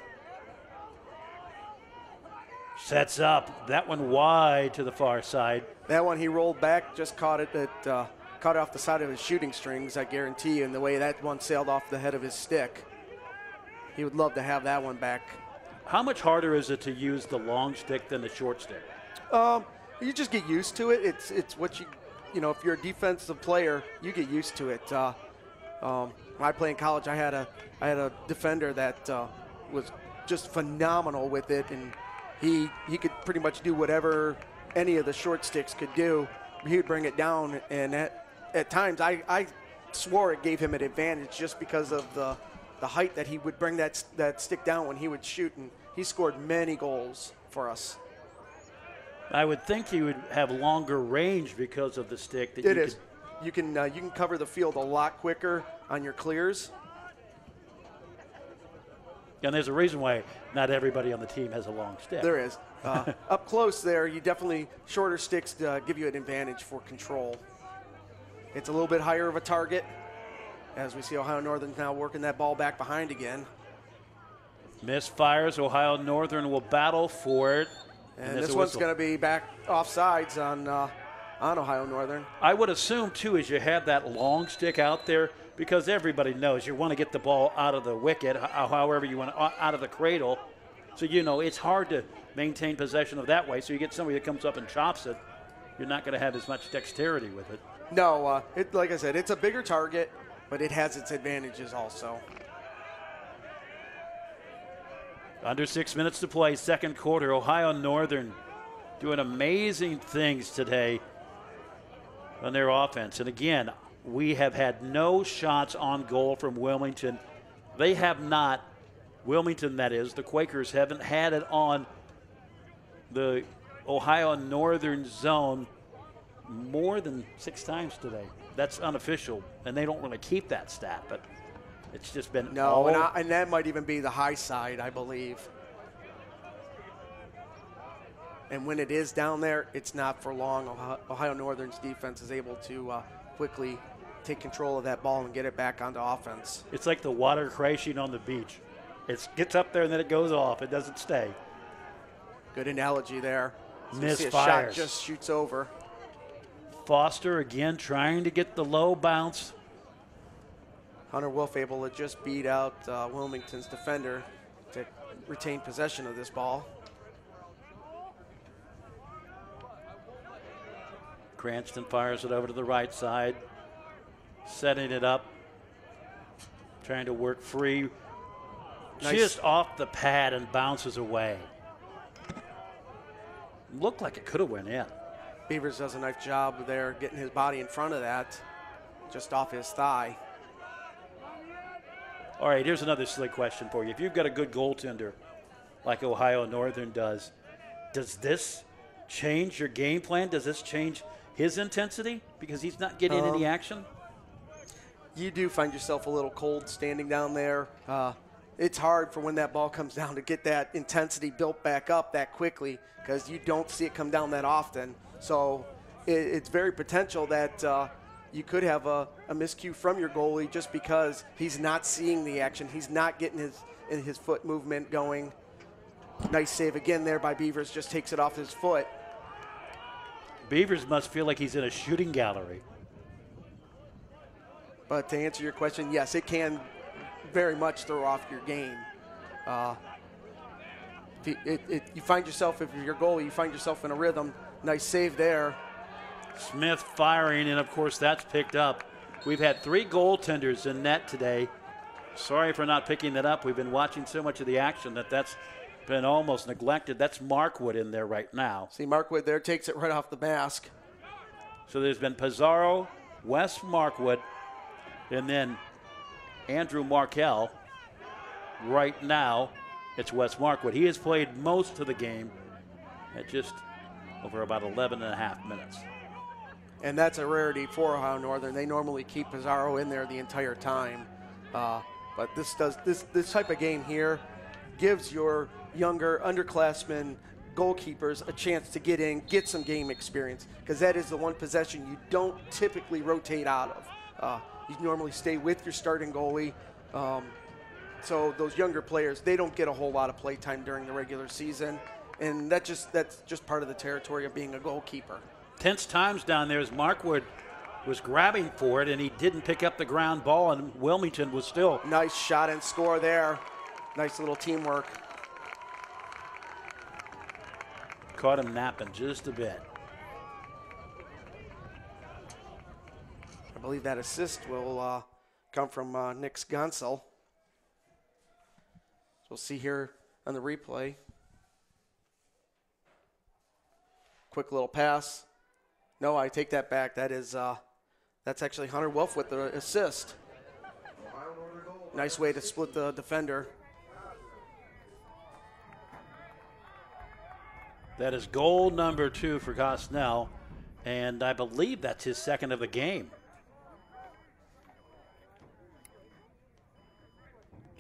Sets up. That one wide to the far side. That one he rolled back, just caught it off the side of his shooting strings, I guarantee you, and the way that one sailed off the head of his stick. He would love to have that one back. How much harder is it to use the long stick than the short stick? You just get used to it. It's what you know, if you're a defensive player, you get used to it. When I played in college, I had a defender that was just phenomenal with it, and he could pretty much do whatever any of the short sticks could do. He would bring it down, and at times I swore it gave him an advantage just because of the height that he would bring that stick down when he would shoot, and he scored many goals for us. I would think he would have longer range because of the stick. It is. You can cover the field a lot quicker on your clears. And there's a reason why not everybody on the team has a long stick. There is. Up close there, you definitely, shorter sticks give you an advantage for control. It's a little bit higher of a target, as we see Ohio Northern now working that ball back behind again. Misfires. Ohio Northern will battle for it. And this one's going to be back offsides on Ohio Northern. I would assume, too, as you have that long stick out there, because everybody knows you want to get the ball out of the wicket, however you want to, out of the cradle. So, you know, it's hard to maintain possession of that way. So you get somebody that comes up and chops it, you're not going to have as much dexterity with it. No, like I said, it's a bigger target, but it has its advantages also. Under 6 minutes to play, second quarter. Ohio Northern doing amazing things today on their offense. And again, we have had no shots on goal from Wilmington. They have not, Wilmington that is, the Quakers haven't had it on the Ohio Northern zone more than 6 times today. That's unofficial, and they don't really keep that stat, but it's just been no, and that might even be the high side, I believe. And when it is down there, it's not for long. Ohio Northern's defense is able to quickly take control of that ball and get it back onto offense. It's like the water crashing on the beach. It gets up there and then it goes off. It doesn't stay. Good analogy there. Misfires. A shot just shoots over. Foster again trying to get the low bounce. Hunter Wolf able to just beat out Wilmington's defender to retain possession of this ball. Cranston fires it over to the right side, setting it up, trying to work free. Nice. Just off the pad and bounces away. Looked like it could have went in. Beavers does a nice job there getting his body in front of that, just off his thigh. All right, here's another silly question for you. If you've got a good goaltender like Ohio Northern does this change your game plan? Does this change his intensity because he's not getting any action? You do find yourself a little cold standing down there. It's hard for when that ball comes down to get that intensity built back up that quickly because you don't see it come down that often. So it's very potential that you could have a miscue from your goalie just because he's not seeing the action. He's not getting his foot movement going. Nice save again there by Beavers, just takes it off his foot. Beavers must feel like he's in a shooting gallery. But to answer your question, yes, it can very much throw off your game. You find yourself, if you're your goalie, you find yourself in a rhythm. Nice save there. Smith firing, and of course that's picked up. We've had 3 goaltenders in net today. Sorry for not picking that up. We've been watching so much of the action that's been almost neglected. That's Markwood in there right now. See, Markwood there takes it right off the mask. So there's been Pizarro, Wes Markwood, and then Andrew Markell. Right now, it's Wes Markwood. He has played most of the game at just over about 11 and a half minutes. And that's a rarity for Ohio Northern. They normally keep Pizarro in there the entire time. But this type of game here gives your younger underclassmen goalkeepers a chance to get in, get some game experience, because that is the one possession you don't typically rotate out of. You normally stay with your starting goalie. So those younger players, they don't get a whole lot of play time during the regular season, and that's just part of the territory of being a goalkeeper. Tense times down there as Markwood was grabbing for it, and he didn't pick up the ground ball, and Wilmington was still. Nice shot and score there. Nice little teamwork. Caught him napping just a bit. I believe that assist will come from Nick Gunsel. So we'll see here on the replay. Quick little pass. No, I take that back. That's actually Hunter Wolf with the assist. Nice way to split the defender. That is goal number 2 for Gosnell, and I believe that's his second of the game.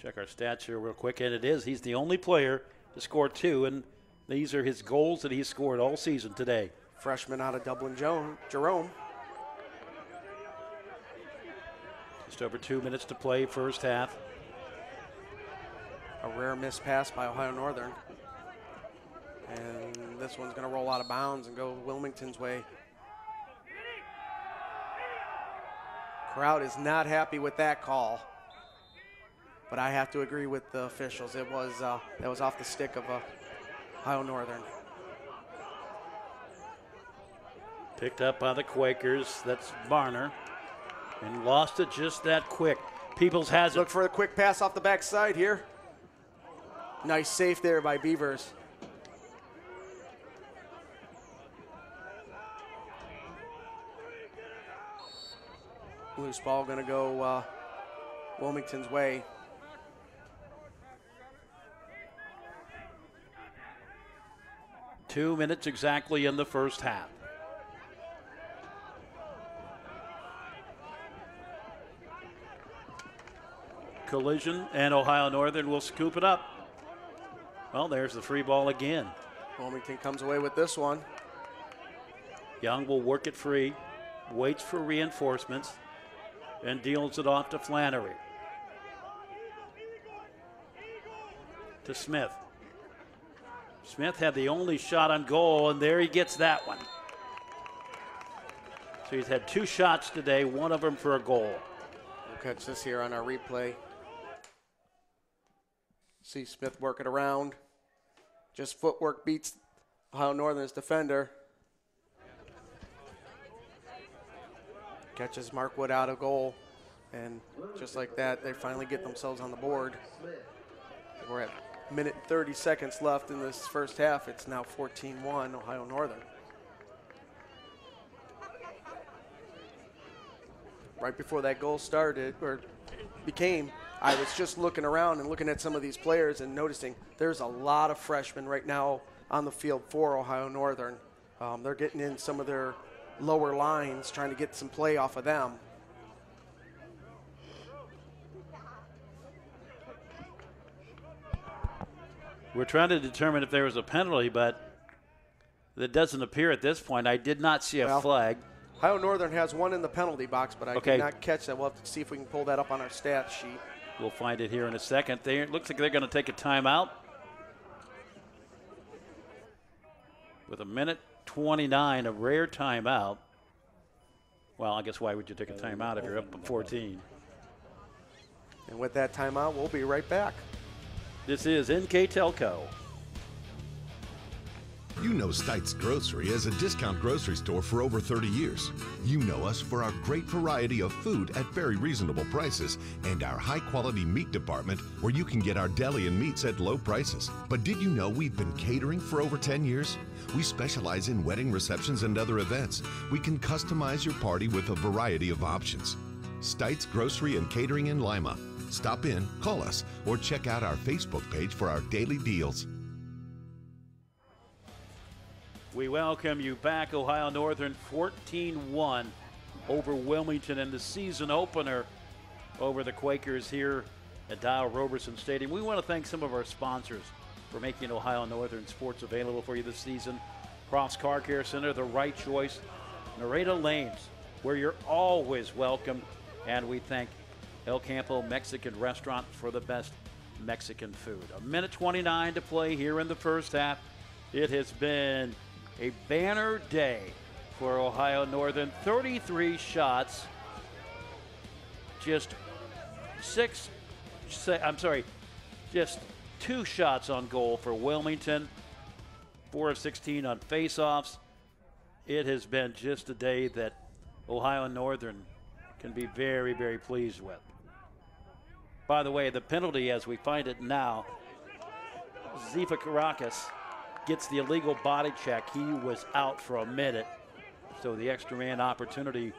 Check our stats here real quick, and it is. He's the only player to score 2, and these are his goals that he's scored all season today. Freshman out of Dublin, Jerome. Just over 2 minutes to play, first half. A rare missed pass by Ohio Northern. And this one's going to roll out of bounds and go Wilmington's way. Crowd is not happy with that call. But I have to agree with the officials. That was off the stick of Ohio Northern. Picked up by the Quakers. That's Barner. And lost it just that quick. Peoples has it. Look for a quick pass off the backside here. Nice save there by Beavers. Loose ball going to go Wilmington's way. Two minutes exactly in the first half. collision, and Ohio Northern will scoop it up. Well, there's the free ball again. Wilmington comes away with this one. Young will work it free, waits for reinforcements, and deals it off to Flannery. To Smith. Smith had the only shot on goal, and there he gets that one. So he's had 2 shots today, one of them for a goal. We'll catch this here on our replay. See Smith work it around. Just footwork beats Ohio Northern's defender. Catches Mark Wood out of goal. And just like that, they finally get themselves on the board. We're at minute 30 seconds left in this first half. It's now 14-1 Ohio Northern. Right before that goal started, or became, I was just looking around and looking at some of these players and noticing there's a lot of freshmen right now on the field for Ohio Northern. They're getting in some of their lower lines, trying to get some play off of them. We're trying to determine if there was a penalty, but that doesn't appear at this point. I did not see a flag. Ohio Northern has one in the penalty box, but I did not catch that. We'll have to see if we can pull that up on our stats sheet. We'll find it here in a second. It looks like they're going to take a timeout. With a minute 29, a rare timeout. Well, I guess why would you take a timeout if you're up 14? And with that timeout, we'll be right back. This is NKTelco. You know Stites Grocery as a discount grocery store for over 30 years. You know us for our great variety of food at very reasonable prices and our high-quality meat department where you can get our deli and meats at low prices. But did you know we've been catering for over 10 years? We specialize in wedding receptions and other events. We can customize your party with a variety of options. Stites Grocery and Catering in Lima. Stop in, call us, or check out our Facebook page for our daily deals. We welcome you back. Ohio Northern 14-1 over Wilmington in the season opener over the Quakers here at Dial Roberson Stadium. We want to thank some of our sponsors for making Ohio Northern sports available for you this season. Cross Car Care Center, The Right Choice, Nareda Lanes, where you're always welcome. And we thank El Campo Mexican Restaurant for the best Mexican food. A minute 29 to play here in the first half. It has been a banner day for Ohio Northern. 33 shots, just 2 shots on goal for Wilmington, 4 of 16 on faceoffs. It has been just a day that Ohio Northern can be very, very pleased with. By the way, the penalty as we find it now, Zifa Karakis gets the illegal body check. He was out for a minute. So the extra man opportunity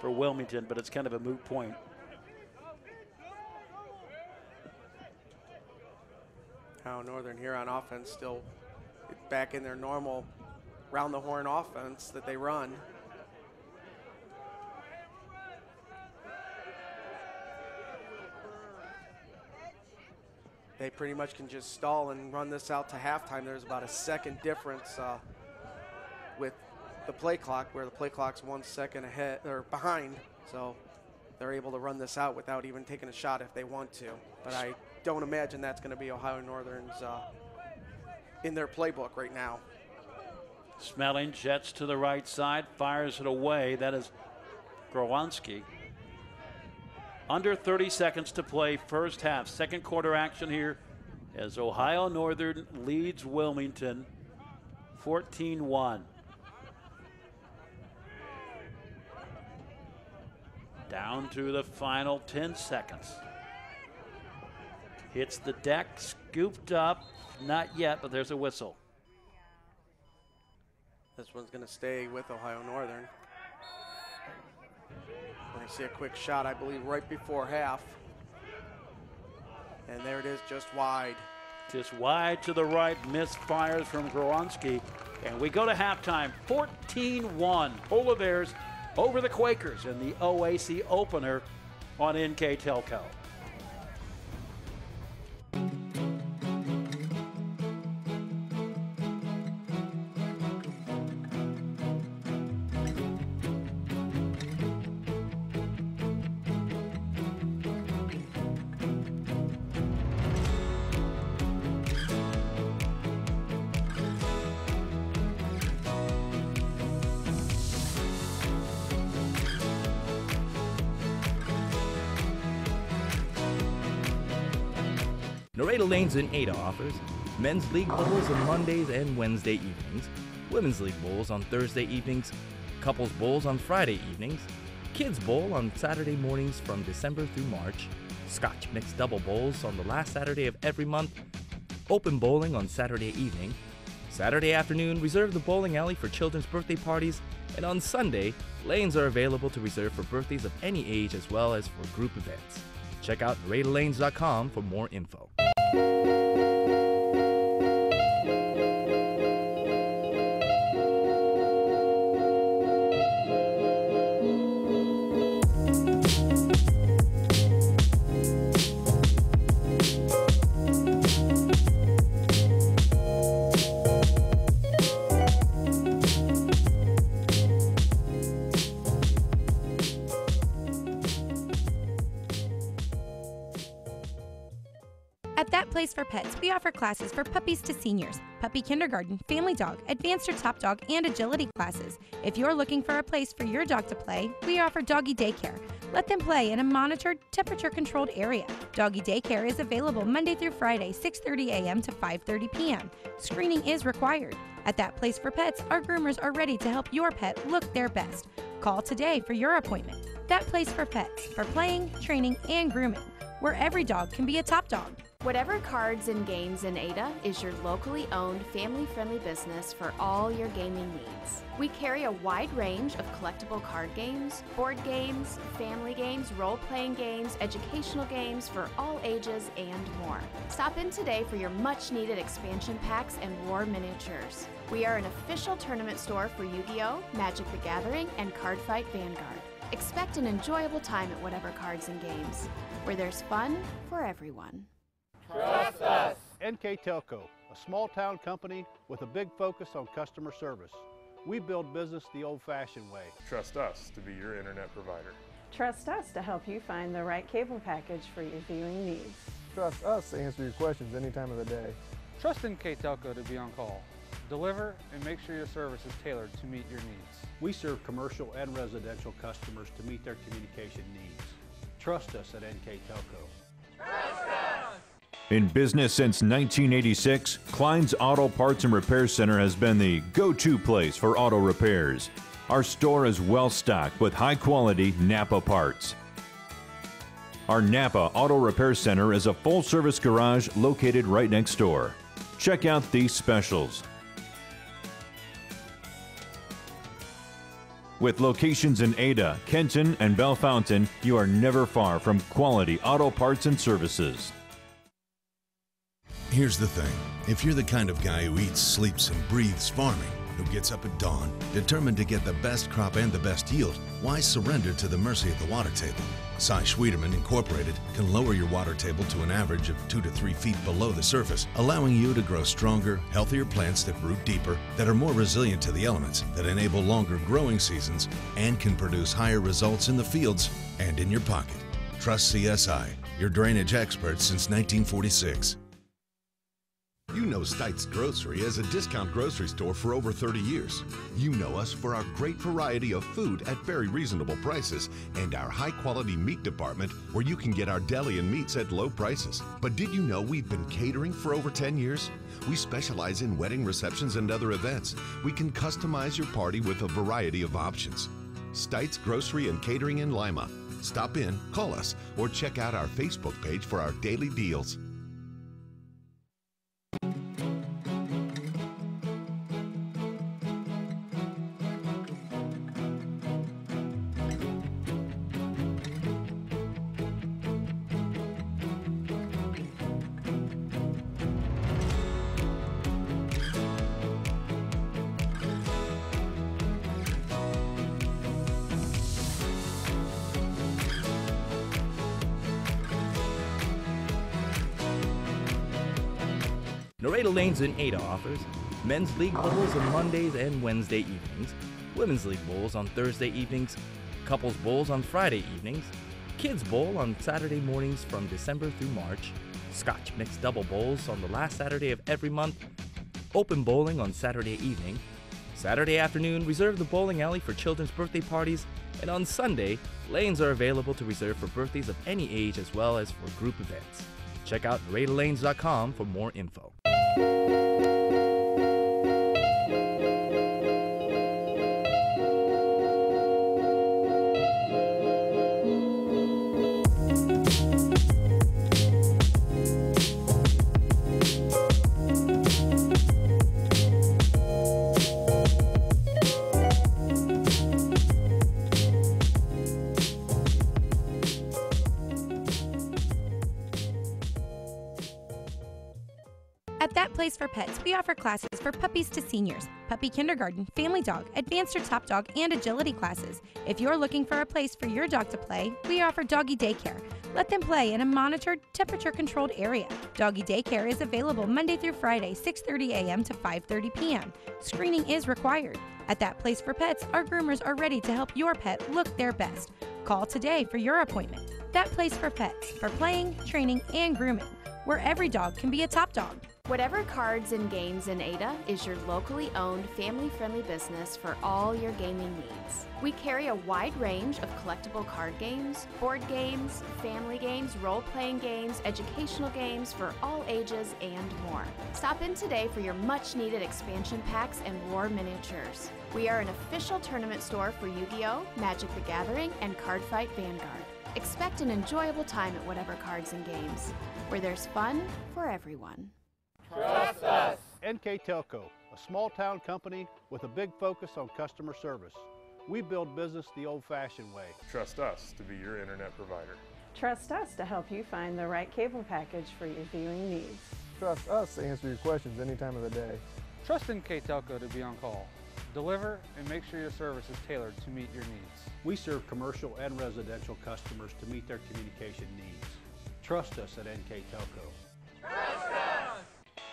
for Wilmington, but it's kind of a moot point. Ohio Northern here on offense still back in their normal round the horn offense that they run. They pretty much can just stall and run this out to halftime. There's about a second difference with the play clock, where the play clock's 1 second ahead or behind. So they're able to run this out without even taking a shot if they want to. But I don't imagine that's going to be Ohio Northern's in their playbook right now. Smelling jets to the right side, fires it away. That is Growanski. Under 30 seconds to play, first half. Second quarter action here as Ohio Northern leads Wilmington 14-1. Down to the final 10 seconds. Hits the deck, scooped up. Not yet, but there's a whistle. This one's going to stay with Ohio Northern. We're going to see a quick shot, I believe, right before half. And there it is, just wide. Just wide to the right, misfires from Growanski. And we go to halftime, 14-1. Polar Bears over the Quakers in the OAC opener on NKTelco. Nareda Lanes in Ada offers men's league bowls on Mondays and Wednesday evenings, women's league bowls on Thursday evenings, couples bowls on Friday evenings, kids bowl on Saturday mornings from December through March, Scotch mixed double bowls on the last Saturday of every month, open bowling on Saturday evening, Saturday afternoon reserve the bowling alley for children's birthday parties, and on Sunday, lanes are available to reserve for birthdays of any age as well as for group events. Check out NaredaLanes.com for more info. At That Place for Pets, we offer classes for puppies to seniors, puppy kindergarten, family dog, advanced or top dog, and agility classes. If you're looking for a place for your dog to play, we offer doggy daycare. Let them play in a monitored, temperature-controlled area. Doggy daycare is available Monday through Friday, 6:30 a.m. to 5:30 p.m. Screening is required. At That Place for Pets, our groomers are ready to help your pet look their best. Call today for your appointment. That Place for Pets, for playing, training, and grooming, where every dog can be a top dog. Whatever Cards and Games in Ada is your locally owned, family-friendly business for all your gaming needs. We carry a wide range of collectible card games, board games, family games, role-playing games, educational games for all ages, and more. Stop in today for your much-needed expansion packs and war miniatures. We are an official tournament store for Yu-Gi-Oh!, Magic the Gathering, and Cardfight Vanguard. Expect an enjoyable time at Whatever Cards and Games, where there's fun for everyone. Trust us! NKTelco, a small town company with a big focus on customer service. We build business the old-fashioned way. Trust us to be your internet provider. Trust us to help you find the right cable package for your viewing needs. Trust us to answer your questions any time of the day. Trust NKTelco to be on call. Deliver and make sure your service is tailored to meet your needs. We serve commercial and residential customers to meet their communication needs. Trust us at NKTelco. Trust us! In business since 1986, Klein's Auto Parts and Repair Center has been the go-to place for auto repairs. Our store is well stocked with high-quality Napa parts. Our Napa Auto Repair Center is a full-service garage located right next door. Check out these specials. With locations in Ada, Kenton, and Bellefontaine, you are never far from quality auto parts and services. Here's the thing. If you're the kind of guy who eats, sleeps, and breathes farming, who gets up at dawn, determined to get the best crop and the best yield, why surrender to the mercy of the water table? Cy Schwiederman Incorporated can lower your water table to an average of 2 to 3 feet below the surface, allowing you to grow stronger, healthier plants that root deeper, that are more resilient to the elements, that enable longer growing seasons, and can produce higher results in the fields and in your pocket. Trust CSI, your drainage experts since 1946. You know Stites Grocery as a discount grocery store for over 30 years. You know us for our great variety of food at very reasonable prices and our high-quality meat department where you can get our deli and meats at low prices. But did you know we've been catering for over 10 years? We specialize in wedding receptions and other events. We can customize your party with a variety of options. Stites Grocery and Catering in Lima. Stop in, call us, or check out our Facebook page for our daily deals. Nareda Lanes in Ada offers men's league bowls on Mondays and Wednesday evenings, women's league bowls on Thursday evenings, couples bowls on Friday evenings, kids bowl on Saturday mornings from December through March, Scotch mixed double bowls on the last Saturday of every month, open bowling on Saturday evening, Saturday afternoon reserve the bowling alley for children's birthday parties, and on Sunday, lanes are available to reserve for birthdays of any age as well as for group events. Check out RayLanes.com for more info. At That Place for Pets, we offer classes for puppies to seniors, puppy kindergarten, family dog, advanced or top dog, and agility classes. If you're looking for a place for your dog to play, we offer doggy daycare. Let them play in a monitored, temperature-controlled area. Doggy daycare is available Monday through Friday, 6:30 a.m. to 5:30 p.m. Screening is required. At That Place for Pets, our groomers are ready to help your pet look their best. Call today for your appointment. That Place for Pets, for playing, training, and grooming, where every dog can be a top dog. Whatever Cards and Games in Ada is your locally owned, family-friendly business for all your gaming needs. We carry a wide range of collectible card games, board games, family games, role-playing games, educational games for all ages, and more. Stop in today for your much-needed expansion packs and war miniatures. We are an official tournament store for Yu-Gi-Oh!, Magic the Gathering, and Cardfight Vanguard. Expect an enjoyable time at Whatever Cards and Games, where there's fun for everyone. Trust us! NKTelco, a small town company with a big focus on customer service. We build business the old-fashioned way. Trust us to be your internet provider. Trust us to help you find the right cable package for your viewing needs. Trust us to answer your questions any time of the day. Trust NKTelco to be on call. Deliver and make sure your service is tailored to meet your needs. We serve commercial and residential customers to meet their communication needs. Trust us at NKTelco. Trust us!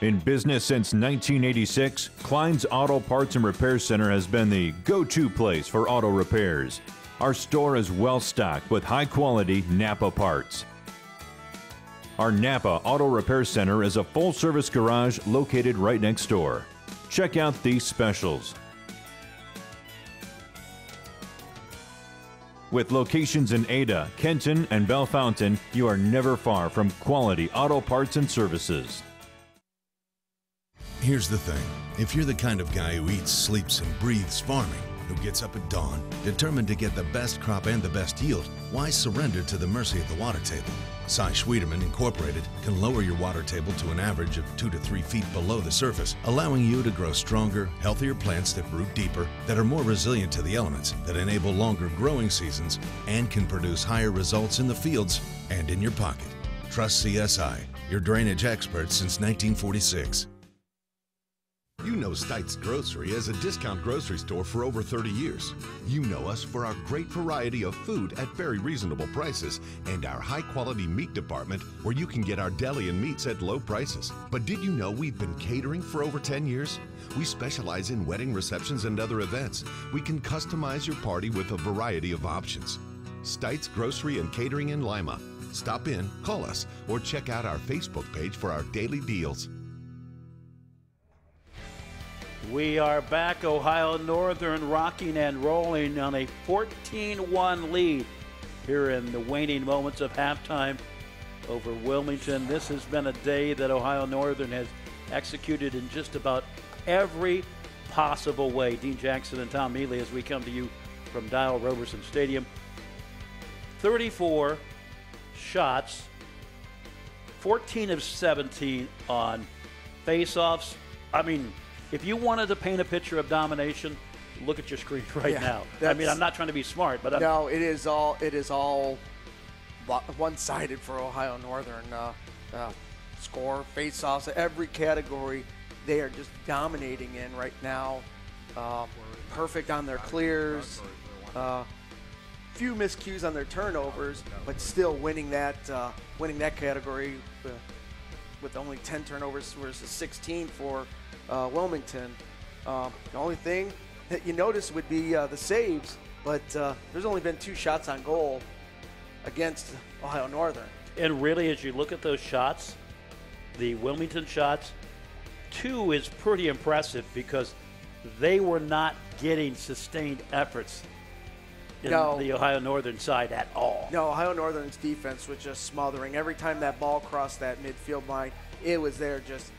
In business since 1986, Klein's Auto Parts and Repair Center has been the go-to place for auto repairs. Our store is well stocked with high-quality Napa parts. Our Napa Auto Repair Center is a full-service garage located right next door. Check out these specials. With locations in Ada, Kenton, and Bellefontaine, you are never far from quality auto parts and services. Here's the thing. If you're the kind of guy who eats, sleeps, and breathes farming, who gets up at dawn, determined to get the best crop and the best yield, why surrender to the mercy of the water table? Cy Schwiedemann Incorporated can lower your water table to an average of 2 to 3 feet below the surface, allowing you to grow stronger, healthier plants that root deeper, that are more resilient to the elements, that enable longer growing seasons, and can produce higher results in the fields and in your pocket. Trust CSI, your drainage experts since 1946. You know Stites Grocery as a discount grocery store for over 30 years. You know us for our great variety of food at very reasonable prices and our high-quality meat department where you can get our deli and meats at low prices. But did you know we've been catering for over 10 years? We specialize in wedding receptions and other events. We can customize your party with a variety of options. Stites Grocery and Catering in Lima. Stop in, call us, or check out our Facebook page for our daily deals. We are back. Ohio Northern rocking and rolling on a 14-1 lead here in the waning moments of halftime over Wilmington. This has been a day that Ohio Northern has executed in just about every possible way. Dean Jackson and Tom Mealy as we come to you from Dial Roberson Stadium. 34 shots, 14 of 17 on faceoffs. I mean, if you wanted to paint a picture of domination, look at your screen right now. I mean, I'm not trying to be smart, but no, it is all one-sided for Ohio Northern. Score, face-offs, every category they are just dominating in right now. Perfect on their clears. Few miscues on their turnovers, but still winning that category with only 10 turnovers versus 16 for Wilmington. The only thing that you notice would be the saves, but there's only been 2 shots on goal against Ohio Northern. And really, as you look at those shots, the Wilmington shots, 2 is pretty impressive because they were not getting sustained efforts in the Ohio Northern side at all. No, Ohio Northern's defense was just smothering. Every time that ball crossed that midfield line, it was there just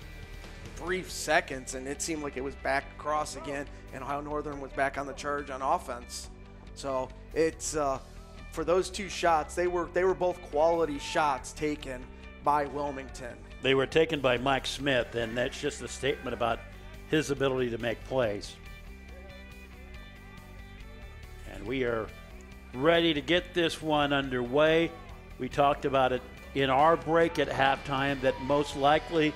brief seconds, and it seemed like it was back across again, and Ohio Northern was back on the charge on offense. So it's for those two shots, they were both quality shots taken by Wilmington. They were taken by Mike Smith, and that's just a statement about his ability to make plays. And we are ready to get this one underway. We talked about it in our break at halftime that most likely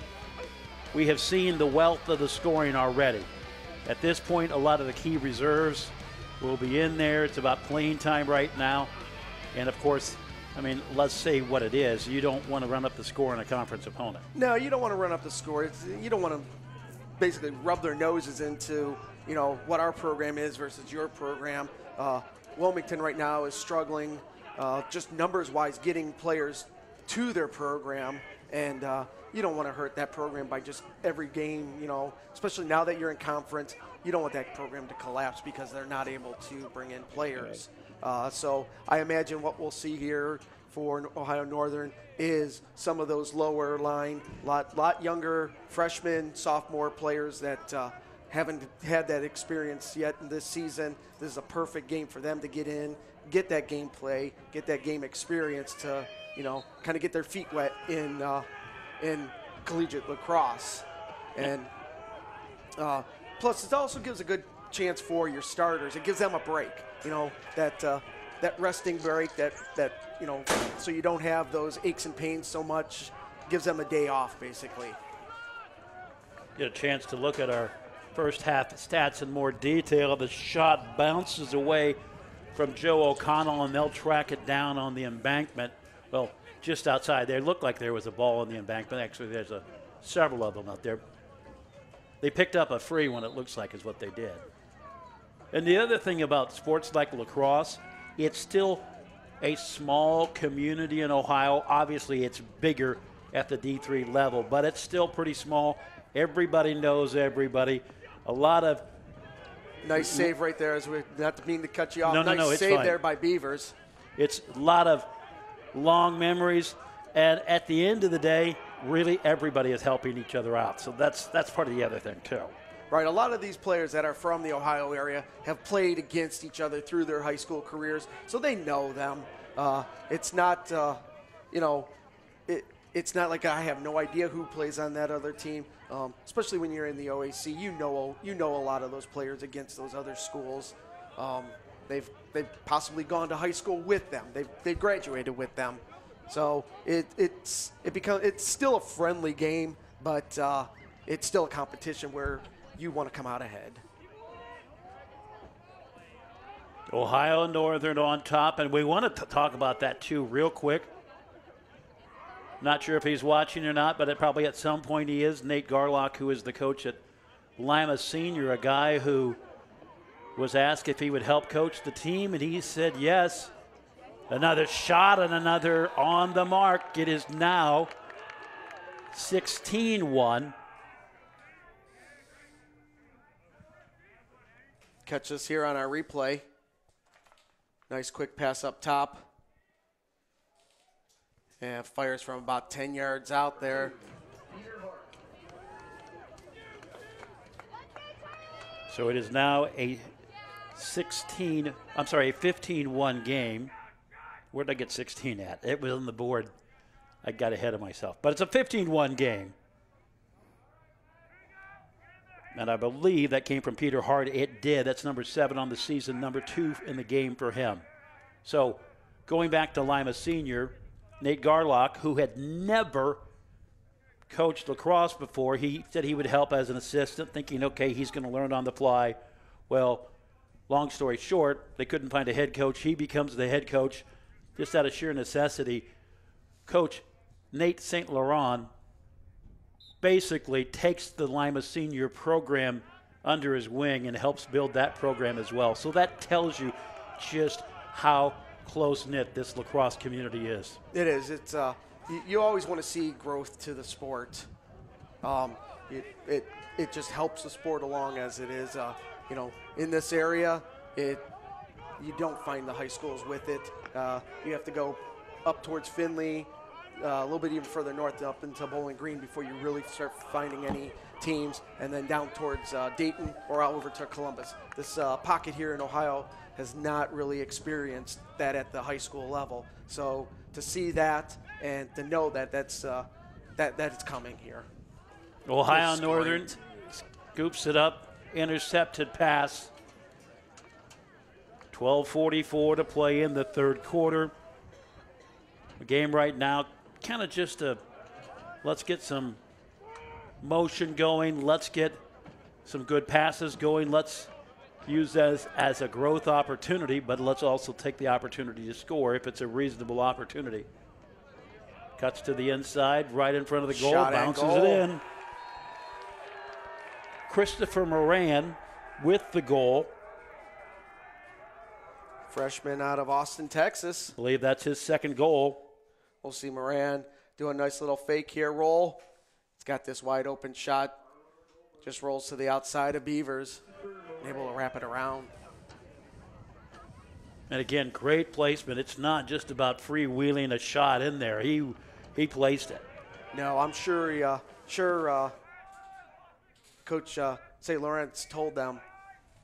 we have seen the wealth of the scoring already. At this point, a lot of the key reserves will be in there. It's about playing time right now. And, of course, I mean, let's say what it is. You don't want to run up the score on a conference opponent. No, you don't want to run up the score. You don't want to basically rub their noses into, what our program is versus your program. Wilmington right now is struggling just numbers-wise getting players to their program, and you don't want to hurt that program by just every game, especially now that you're in conference. You don't want that program to collapse because they're not able to bring in players. So I imagine what we'll see here for Ohio Northern is some of those lower line, lot younger freshmen, sophomore players that haven't had that experience yet in this season. This is a perfect game for them to get in, get that game play, get that game experience to, kind of get their feet wet in collegiate lacrosse. And plus, it also gives a good chance for your starters. It gives them a break, that resting break, that so you don't have those aches and pains so much. Gives them a day off, basically. Get a chance to look at our first half stats in more detail. The shot bounces away from Joe O'Connell, and they'll track it down on the embankment. Well, just outside there. It looked like there was a ball on the embankment. Actually, there's several of them out there. They picked up a free one, it looks like, is what they did. And the other thing about sports like lacrosse, it's still a small community in Ohio. Obviously, it's bigger at the D3 level, but it's still pretty small. Everybody knows everybody. A lot of nice save right there. As we not to mean to cut you off. No, it's save fine. There by Beavers. It's a lot of long memories, and at the end of the day, really everybody is helping each other out. So that's part of the other thing too. Right, a lot of these players that are from the Ohio area have played against each other through their high school careers, so they know them. It's not, it's not like I have no idea who plays on that other team. Especially when you're in the OAC, you know a lot of those players against those other schools. They've possibly gone to high school with them. They've graduated with them. So it's still a friendly game, but it's still a competition where you want to come out ahead. Ohio Northern on top, and we want to talk about that too real quick. Not sure if he's watching or not, but probably at some point he is. Nate Garlock, who is the coach at Lima Senior, a guy who was asked if he would help coach the team, and he said yes. Another shot and another on the mark. It is now 16-1. Catch us here on our replay. Nice quick pass up top. And fires from about 10 yards out there. So it is now a 15-1 game. Where did I get 16 at? It was on the board. I got ahead of myself. But it's a 15-1 game. And I believe that came from Peter Hart. It did. That's number 7 on the season, number 2 in the game for him. So going back to Lima Senior, Nate Garlock, who had never coached lacrosse before, he said he would help as an assistant, thinking, okay, he's going to learn on the fly. Well, long story short, they couldn't find a head coach. He becomes the head coach just out of sheer necessity. Coach Nate St. Laurent basically takes the Lima Senior program under his wing and helps build that program as well. So that tells you just how close-knit this lacrosse community is. It is. It's you always want to see growth to the sport. It just helps the sport along as it is. In this area, you don't find the high schools with it. You have to go up towards Findlay, a little bit even further north up into Bowling Green before you really start finding any teams, and then down towards Dayton or out over to Columbus. This pocket here in Ohio has not really experienced that at the high school level. So to see that and to know that that it's coming here. Ohio Northern scoops it up, intercepted pass. 12:44 to play in the third quarter. The game right now, kind of just let's get some motion going. Let's get some good passes going. Let's use that as a growth opportunity, but let's also take the opportunity to score if it's a reasonable opportunity. Cuts to the inside, right in front of the goal, bounces it in. Christopher Moran with the goal. Freshman out of Austin, Texas. I believe that's his second goal. We'll see Moran do a nice little fake here roll. He's got this wide open shot. Just rolls to the outside of Beavers. Able to wrap it around. And again, great placement. It's not just about freewheeling a shot in there. He placed it. No, I'm sure Coach St. Lawrence told them,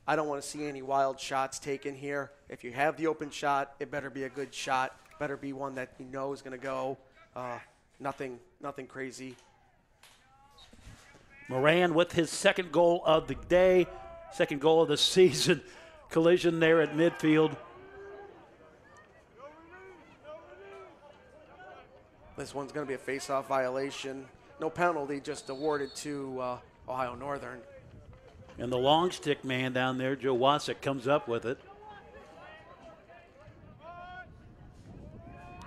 I don't want to see any wild shots taken here. If you have the open shot, it better be a good shot. Better be one that you know is going to go. Nothing crazy. Moran with his second goal of the day, second goal of the season. Collision there at midfield. This one's going to be a face-off violation. No penalty, just awarded to Ohio Northern. And the long stick man down there, Joe Wasik, comes up with it.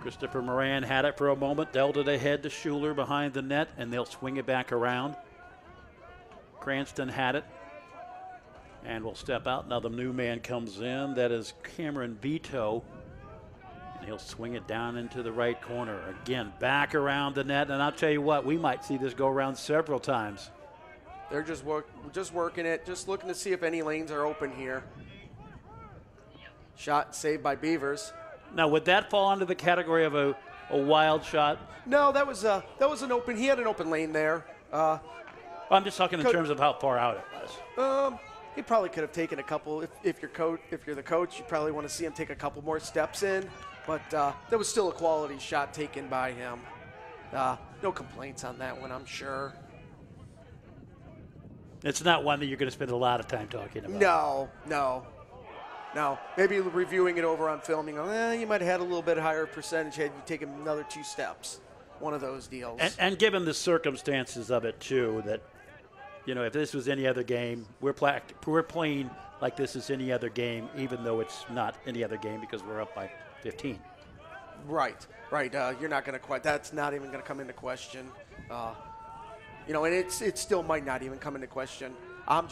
Christopher Moran had it for a moment, dealt it ahead to Schuler behind the net, and they'll swing it back around. Cranston had it and will step out. Now the new man comes in. That is Cameron Vito. And he'll swing it down into the right corner. Again, back around the net. And I'll tell you what, we might see this go around several times. They're just working it, just looking to see if any lanes are open here. Shot saved by Beavers. Now, would that fall under the category of a wild shot? No, that was an open. He had an open lane there. I'm just talking in terms of how far out it was. He probably could have taken a couple. If you're the coach, you probably want to see him take a couple more steps in. But that was still a quality shot taken by him. No complaints on that one, I'm sure. It's not one that you're going to spend a lot of time talking about. No. Maybe reviewing it over on filming, you might have had a little bit higher percentage had you taken another 2 steps. One of those deals. And given the circumstances of it, too, that, if this was any other game, we're playing like this is any other game, even though it's not any other game because we're up by 15. Right. You're not going to that's not even going to come into question. And it still might not even come into question. I'm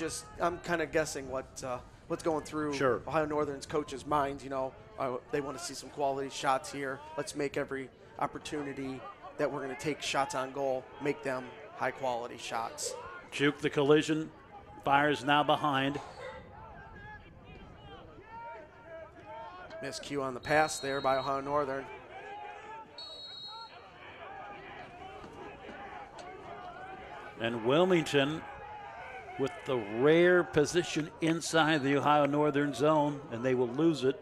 kind of guessing what's going through Ohio Northern's coach's mind. They want to see some quality shots here. Let's make every opportunity that we're going to take shots on goal, make them high-quality shots. Juke the collision. Fires now behind. Miscue on the pass there by Ohio Northern. And Wilmington with the rare position inside the Ohio Northern zone, and they will lose it.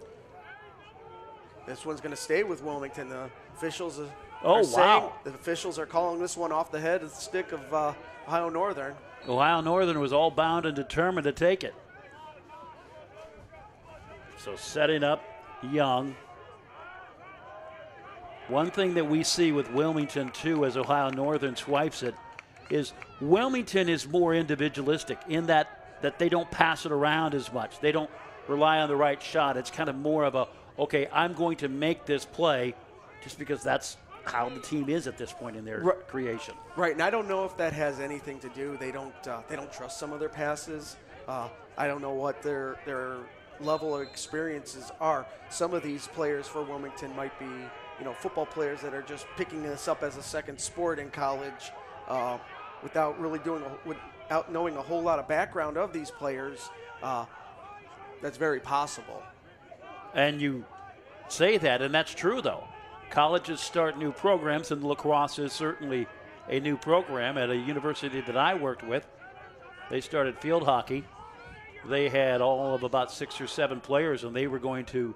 This one's going to stay with Wilmington. The officials the officials are calling this one off the head of the stick of Ohio Northern. Ohio Northern was all bound and determined to take it. So setting up Young. One thing that we see with Wilmington, too, as Ohio Northern swipes it, is Wilmington is more individualistic in that they don't pass it around as much. They don't rely on the right shot. It's kind of more of okay, I'm going to make this play just because that's how the team is at this point in their creation. Right, and I don't know if that has anything to do. They don't trust some of their passes. I don't know what their level of experiences are. Some of these players for Wilmington might be, football players that are just picking this up as a second sport in college, without really without knowing a whole lot of background of these players. That's very possible. And you say that, and that's true, though. Colleges start new programs, and lacrosse is certainly a new program. At a university that I worked with, they started field hockey. They had all of about 6 or 7 players, and they were going to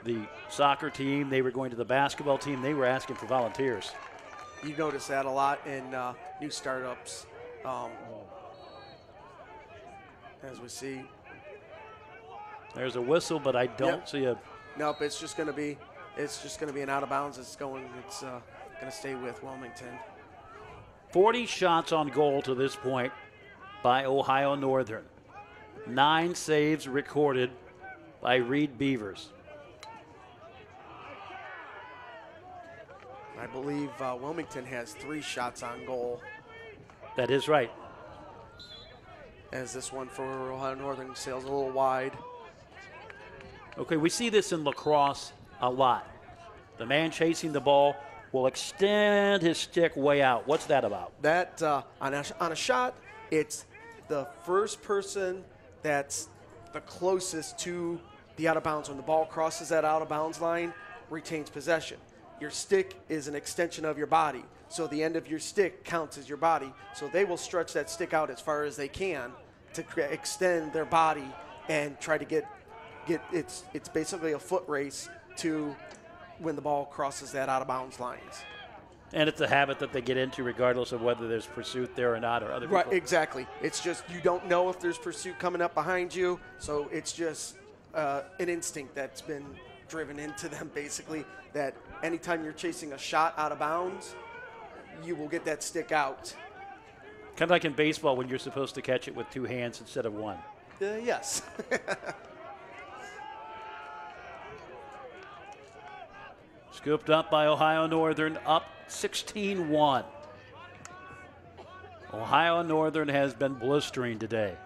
the soccer team. They were going to the basketball team. They were asking for volunteers. You notice that a lot in new startups. As we see. There's a whistle, but I don't see a. Nope, it's just going to be an out of bounds. It's going to stay with Wilmington. 40 shots on goal to this point by Ohio Northern. 9 saves recorded by Reed Beavers. I believe Wilmington has 3 shots on goal. That is right. As this one for Ohio Northern sails a little wide. Okay, we see this in lacrosse a lot. The man chasing the ball will extend his stick way out. What's that about? That on a shot, it's the first person that's the closest to the out of bounds. When the ball crosses that out of bounds line, retains possession. Your stick is an extension of your body, so the end of your stick counts as your body. So they will stretch that stick out as far as they can to extend their body and try to get it's basically a foot race to when the ball crosses that out of bounds lines. And it's a habit that they get into regardless of whether there's pursuit there or not, or other people. Right, exactly. It's just you don't know if there's pursuit coming up behind you, so it's just an instinct that's been driven into them basically, that anytime you're chasing a shot out of bounds, you will get that stick out. Kind of like in baseball when you're supposed to catch it with 2 hands instead of 1. Yes. Scooped up by Ohio Northern, up 16-1. Ohio Northern has been blistering today.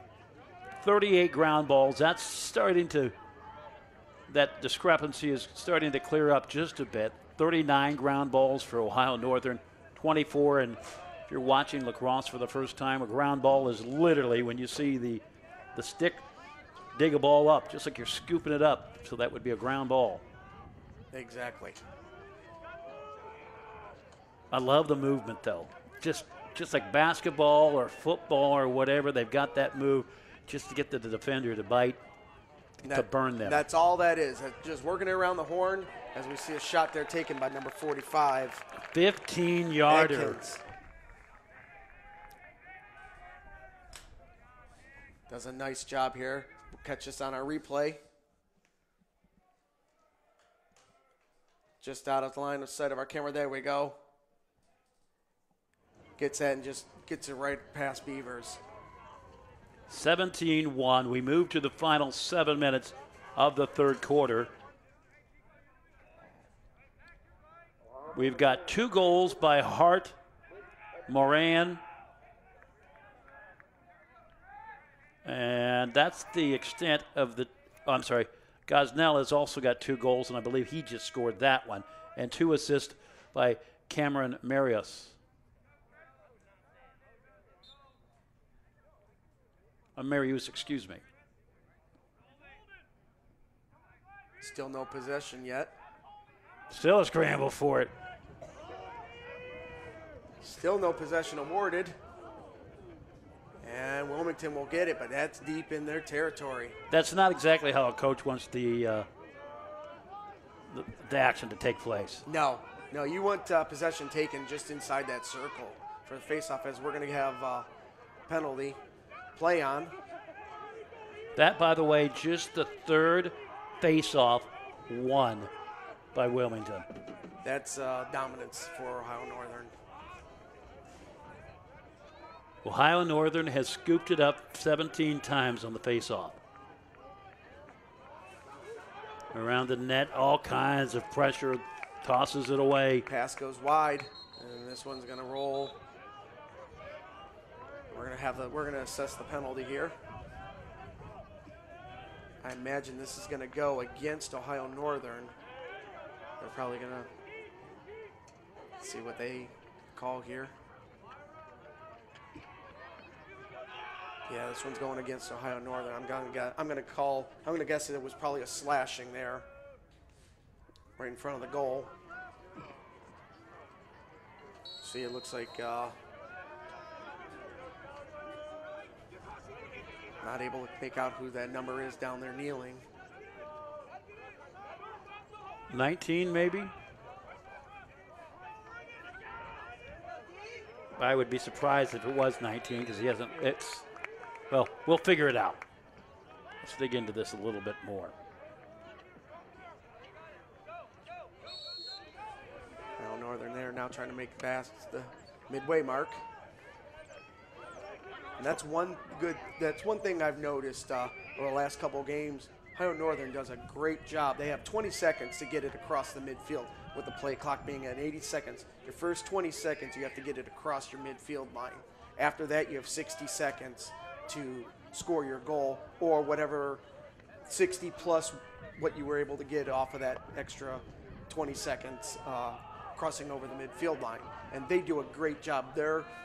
38 ground balls. That's starting to, that discrepancy is starting to clear up just a bit. 39 ground balls for Ohio Northern, 24. And if you're watching lacrosse for the first time, a ground ball is literally when you see the stick dig a ball up, just like you're scooping it up. So that would be a ground ball. Exactly. I love the movement, though. Just like basketball or football or whatever, they've got that move just to get the defender to bite, to burn them. That's all that is. Just working it around the horn as we see a shot there taken by number 45. 15-yarder. Does a nice job here. We'll catch this on our replay. Just out of the line of sight of our camera. There we go. Gets that and just gets it right past Beavers. 17-1. We move to the final 7 minutes of the third quarter. We've got 2 goals by Hart, Moran, and that's the extent of the, I'm sorry, Gosnell has also got 2 goals, and I believe he just scored that one, and 2 assists by Cameron Marius. Marius, excuse me. Still no possession yet. Still a scramble for it. Still no possession awarded. And Wilmington will get it, but that's deep in their territory. That's not exactly how a coach wants the action to take place. No, you want possession taken just inside that circle for the faceoff, as we're going to have penalty play on. That, by the way, just the 3rd faceoff won by Wilmington. That's dominance for Ohio Northern. Ohio Northern has scooped it up 17 times on the faceoff. Around the net, all kinds of pressure, tosses it away. Pass goes wide, and this one's going to roll. We're going to assess the penalty here. I imagine this is going to go against Ohio Northern. They're probably going to see what they call here. Yeah, this one's going against Ohio Northern. I'm gonna guess that it was probably a slashing there, right in front of the goal. See, it looks like not able to make out who that number is down there kneeling. 19 maybe? I would be surprised if it was 19 because he hasn't, well, we'll figure it out. Let's dig into this a little bit more. Now Northern there now trying to make past the midway mark. And that's one thing I've noticed over the last couple of games. Ohio Northern does a great job. They have 20 seconds to get it across the midfield, with the play clock being at 80 seconds. Your first 20 seconds, you have to get it across your midfield line. After that, you have 60 seconds to score your goal, or whatever 60 plus what you were able to get off of that extra 20 seconds crossing over the midfield line. And they do a great job.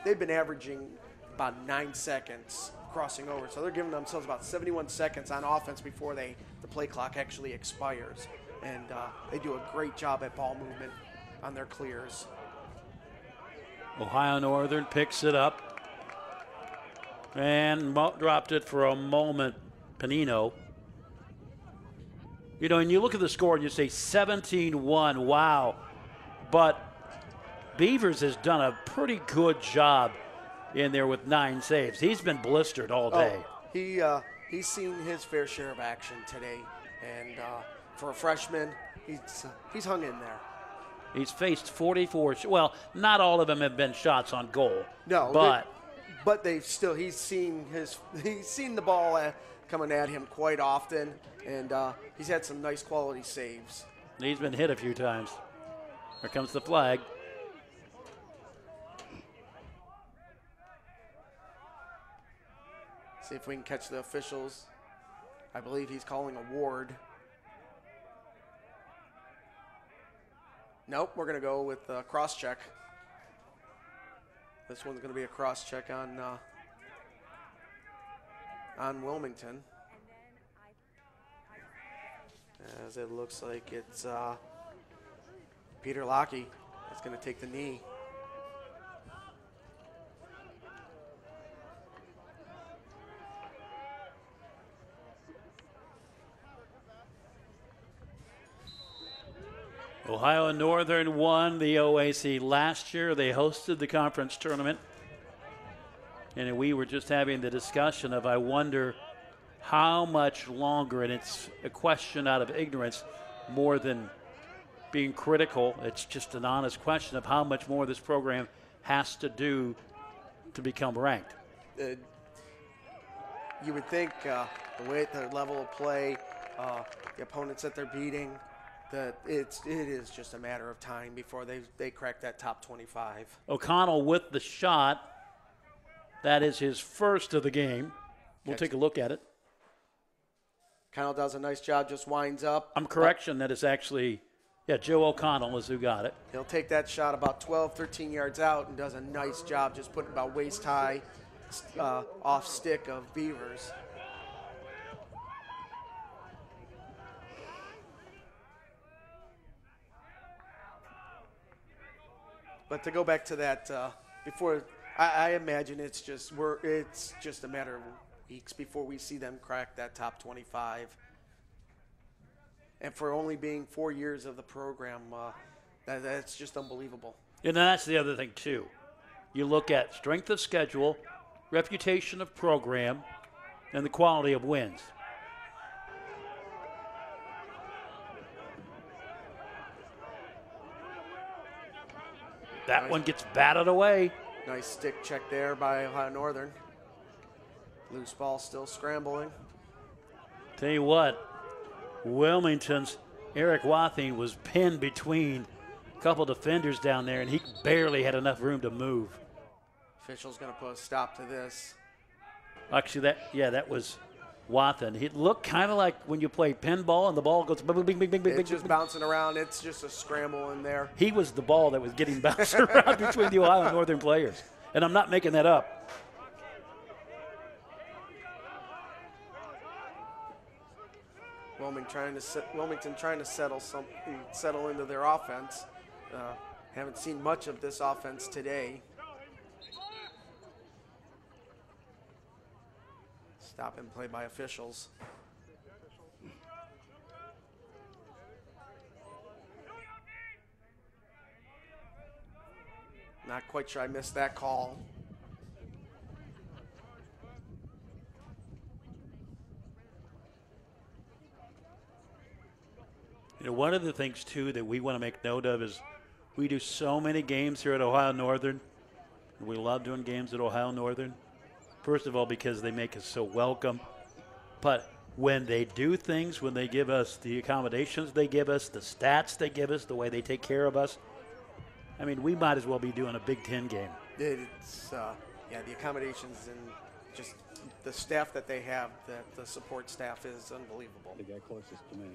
They've been averaging about 9 seconds crossing over. So they're giving themselves about 71 seconds on offense before the play clock actually expires. And they do a great job at ball movement on their clears. Ohio Northern picks it up and dropped it for a moment. Panino. You know, and you look at the score and you say 17-1, wow. But Beavers has done a pretty good job in there with 9 saves. He's been blistered all day. He's seen his fair share of action today, and for a freshman, he's hung in there. He's faced 44. Well, not all of them have been shots on goal. No, but they've still. He's seen the ball coming at him quite often, and he's had some nice quality saves. He's been hit a few times. Here comes the flag. See if we can catch the officials. I believe he's calling a ward. Nope, we're going to go with a cross check. This one's going to be a cross check on Wilmington. As it looks like it's Peter Lockie that's going to take the knee. Ohio Northern won the OAC last year. They hosted the conference tournament. And we were just having the discussion of, I wonder how much longer, and it's a question out of ignorance more than being critical. It's just an honest question of how much more this program has to do to become ranked. You would think the way the level of play, the opponents that they're beating, that it is just a matter of time before they crack that top 25. O'Connell with the shot. That is his first of the game. We'll take a look at it. O'Connell does a nice job, just winds up. Correction, that is actually, Joe O'Connell is who got it. He'll take that shot about 12, 13 yards out and does a nice job just putting about waist high off stick of Beavers. But to go back to that, before I imagine it's just a matter of weeks before we see them crack that top 25. And for only being 4 years of the program, that's just unbelievable. And that's the other thing too. You look at strength of schedule, reputation of program, and the quality of wins. That one gets batted away. Nice stick check there by Ohio Northern. Loose ball still scrambling. Tell you what, Wilmington's Eric Wathing was pinned between a couple defenders down there, and he barely had enough room to move. Official's going to put a stop to this. Actually, that was Wathen. It looked kind of like when you play pinball and the ball goes bing, bing, bing, bing, bing. It's just bouncing around. It's just a scramble in there. He was the ball that was getting bounced around between the Ohio Northern players. And I'm not making that up. Wilmington trying to settle into their offense. Haven't seen much of this offense today. Stop and play by officials. Not quite sure I missed that call. You know, one of the things, too, that we want to make note of is we do so many games here at Ohio Northern. And we love doing games at Ohio Northern. First of all, because they make us so welcome. But when they do things, when they give us the accommodations they give us, the stats they give us, the way they take care of us, I mean, we might as well be doing a Big Ten game. It's, yeah, the accommodations and just the staff that they have, the support staff is unbelievable. The guy closest to me.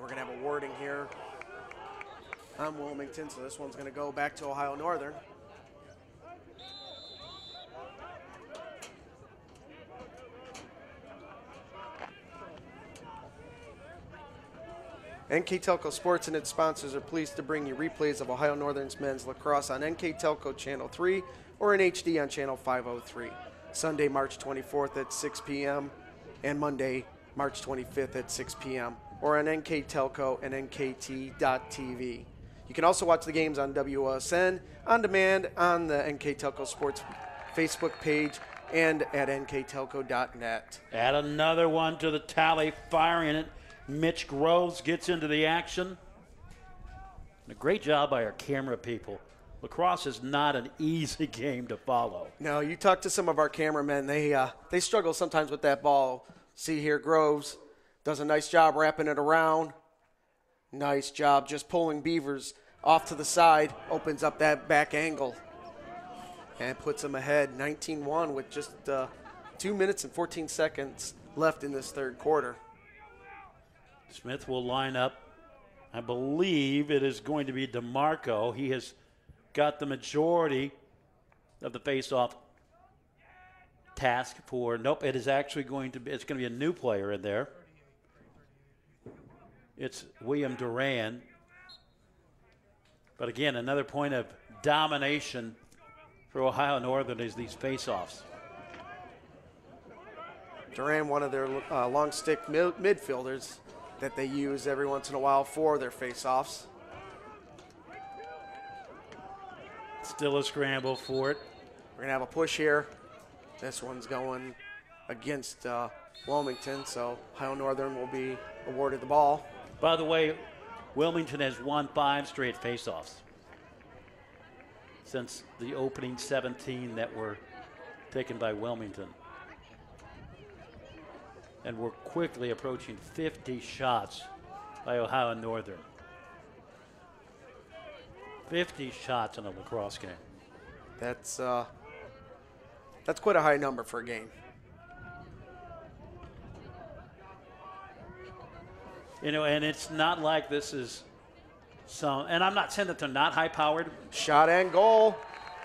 We're going to have a wording here on Wilmington, so this one's going to go back to Ohio Northern. NKTelco Sports and its sponsors are pleased to bring you replays of Ohio Northern's men's lacrosse on NKTelco Channel 3 or in HD on Channel 503. Sunday, March 24th at 6 p.m. and Monday, March 25th at 6 p.m. or on NKTelco and NKT.TV. You can also watch the games on WSN on demand on the NKTelco Sports Facebook page and at nktelco.net. Add another one to the tally, firing it. Mitch Groves gets into the action. And a great job by our camera people. Lacrosse is not an easy game to follow. No, you talk to some of our cameramen, they struggle sometimes with that ball. See here, Groves does a nice job wrapping it around. Nice job just pulling Beavers off to the side, opens up that back angle, and puts them ahead 19-1 with just 2 minutes and 14 seconds left in this third quarter. Smith will line up. I believe it is going to be DeMarco. He has got the majority of the face-off task for, nope, it is actually going to be, it's going to be a new player in there. It's William Duran. But again, another point of domination for Ohio Northern is these face-offs. Duran, one of their long stick midfielders that they use every once in a while for their face-offs. Still a scramble for it. We're going to have a push here. This one's going against Wilmington, so Ohio Northern will be awarded the ball. By the way, Wilmington has won 5 straight face-offs since the opening 17 that were taken by Wilmington. And we're quickly approaching 50 shots by Ohio Northern. 50 shots in a lacrosse game. That's quite a high number for a game. You know, and it's not like this is some, and I'm not saying that they're not high-powered. Shot and goal.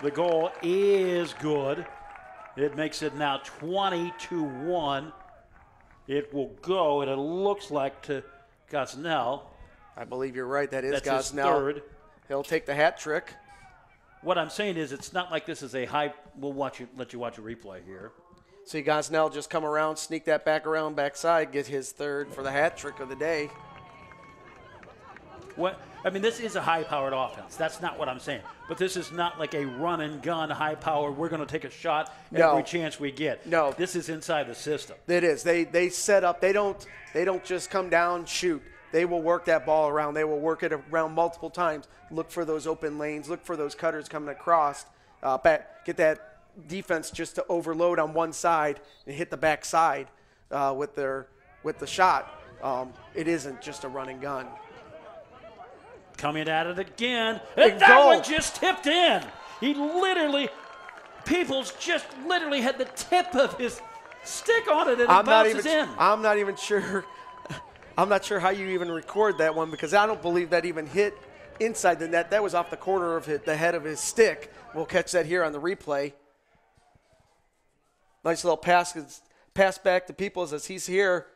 The goal is good. It makes it now 20-1. It will go, and it looks like to Gosnell. I believe you're right. That is That's Gosnell. his third. He'll take the hat trick. What I'm saying is it's not like this is a high, we'll let you watch a replay here. See Gosnell just come around, sneak that back around backside, get his third for the hat trick of the day. What? I mean, this is a high-powered offense. That's not what I'm saying. But this is not like a run-and-gun high-powered, we're going to take a shot every chance we get. No. This is inside the system. It is. They set up. They don't just come down, shoot. They will work that ball around. They will work it around multiple times. Look for those open lanes. Look for those cutters coming across. Get that defense just to overload on one side and hit the back side with the shot. It isn't just a run and gun. Coming at it again. And that one just tipped in. He literally, Peoples just literally had the tip of his stick on it and it bounces in. I'm not even sure I'm not sure how you even record that one because I don't believe that even hit inside the net. That was off the corner of the head of his stick. We'll catch that here on the replay. Nice little pass back to Peoples as he's here.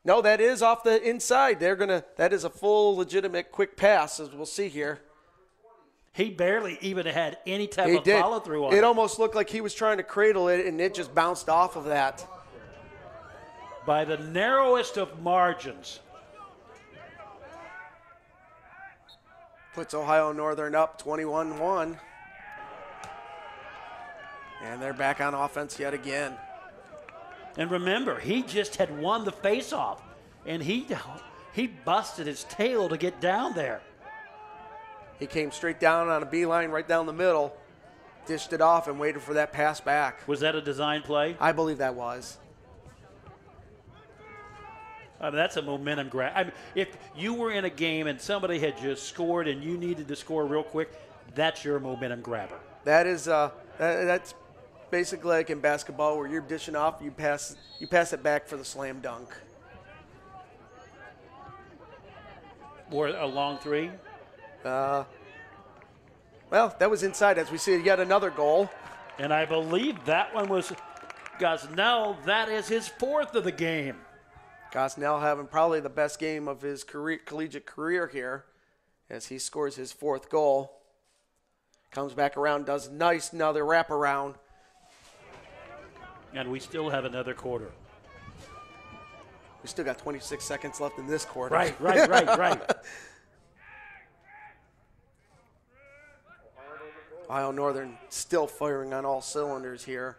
No, that is off the inside. That is a full, legitimate, quick pass, as we'll see here. He barely even had any type of follow-through on it. It almost looked like he was trying to cradle it, and it just bounced off of that. By the narrowest of margins. Puts Ohio Northern up 21-1. And they're back on offense yet again. And remember, he just had won the faceoff, and he busted his tail to get down there. He came straight down on a beeline right down the middle, dished it off, and waited for that pass back. Was that a design play? I believe that was. I mean, that's a momentum grab. I mean, if you were in a game and somebody had just scored and you needed to score real quick, that's your momentum grabber. That is that's basically like in basketball where you're dishing off, you pass it back for the slam dunk. Or a long three? Well, that was inside as we see yet another goal. And I believe that one was Gosnell. That is his fourth of the game. Gosnell having probably the best game of his collegiate career here as he scores his fourth goal. Comes back around, does nice another wraparound. And we still have another quarter. We still got 26 seconds left in this quarter. Right. Ohio Northern still firing on all cylinders here.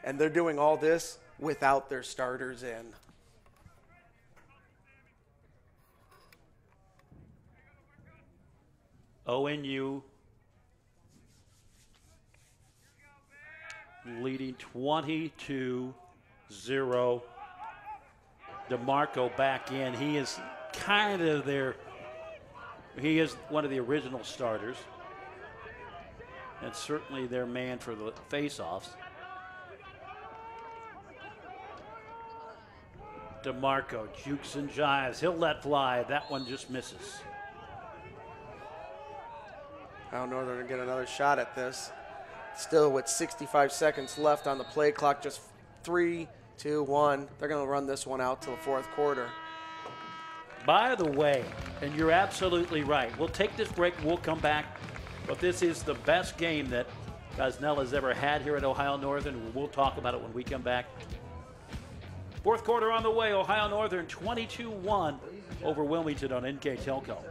And they're doing all this without their starters in. ONU leading 20-0. DeMarco back in. He is kind of he is one of the original starters. And certainly their man for the faceoffs. DeMarco jukes and jives. He'll let fly. That one just misses. Ohio Northern will get another shot at this. Still with 65 seconds left on the play clock, just 3, 2, 1. They're going to run this one out till the fourth quarter. By the way, and you're absolutely right, we'll take this break, we'll come back, but this is the best game that Gosnell has ever had here at Ohio Northern. We'll talk about it when we come back. Fourth quarter on the way, Ohio Northern 22-1 over Wilmington on NKTelco.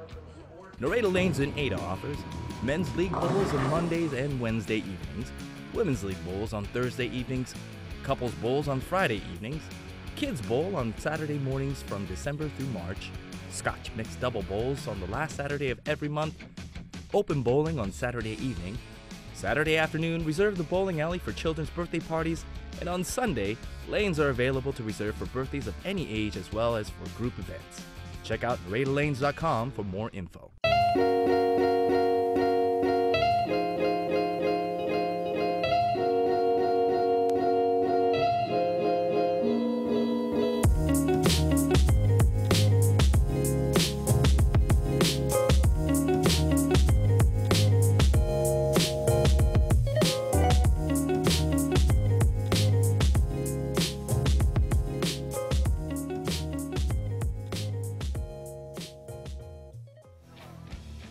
Nareda Lanes in Ada offers men's league bowls on Mondays and Wednesday evenings, women's league bowls on Thursday evenings, couples bowls on Friday evenings, kids bowl on Saturday mornings from December through March, Scotch mixed double bowls on the last Saturday of every month, open bowling on Saturday evening, Saturday afternoon reserve the bowling alley for children's birthday parties, and on Sunday, lanes are available to reserve for birthdays of any age as well as for group events. Check out NaredaLanes.com for more info.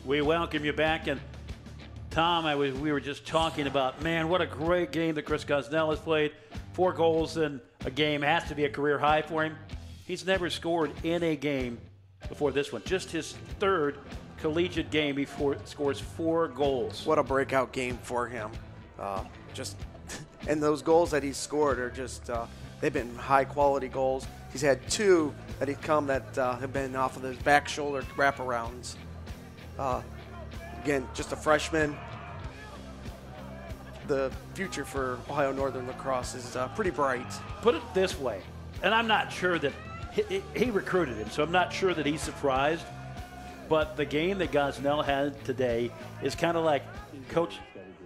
We welcome you back, and Tom, we were just talking about, man, what a great game that Chris Gosnell has played. 4 goals in a game has to be a career high for him. He's never scored in a game before this one. Just his third collegiate game before scores 4 goals. What a breakout game for him. And those goals that he's scored are just, they've been high quality goals. He's had 2 that he's come that have been off of his back shoulder wraparounds. Again, just a freshman. The future for Ohio Northern lacrosse is pretty bright. Put it this way, and I'm not sure that he recruited him, so I'm not sure that he's surprised. But the game that Gosnell had today is kind of like, Coach,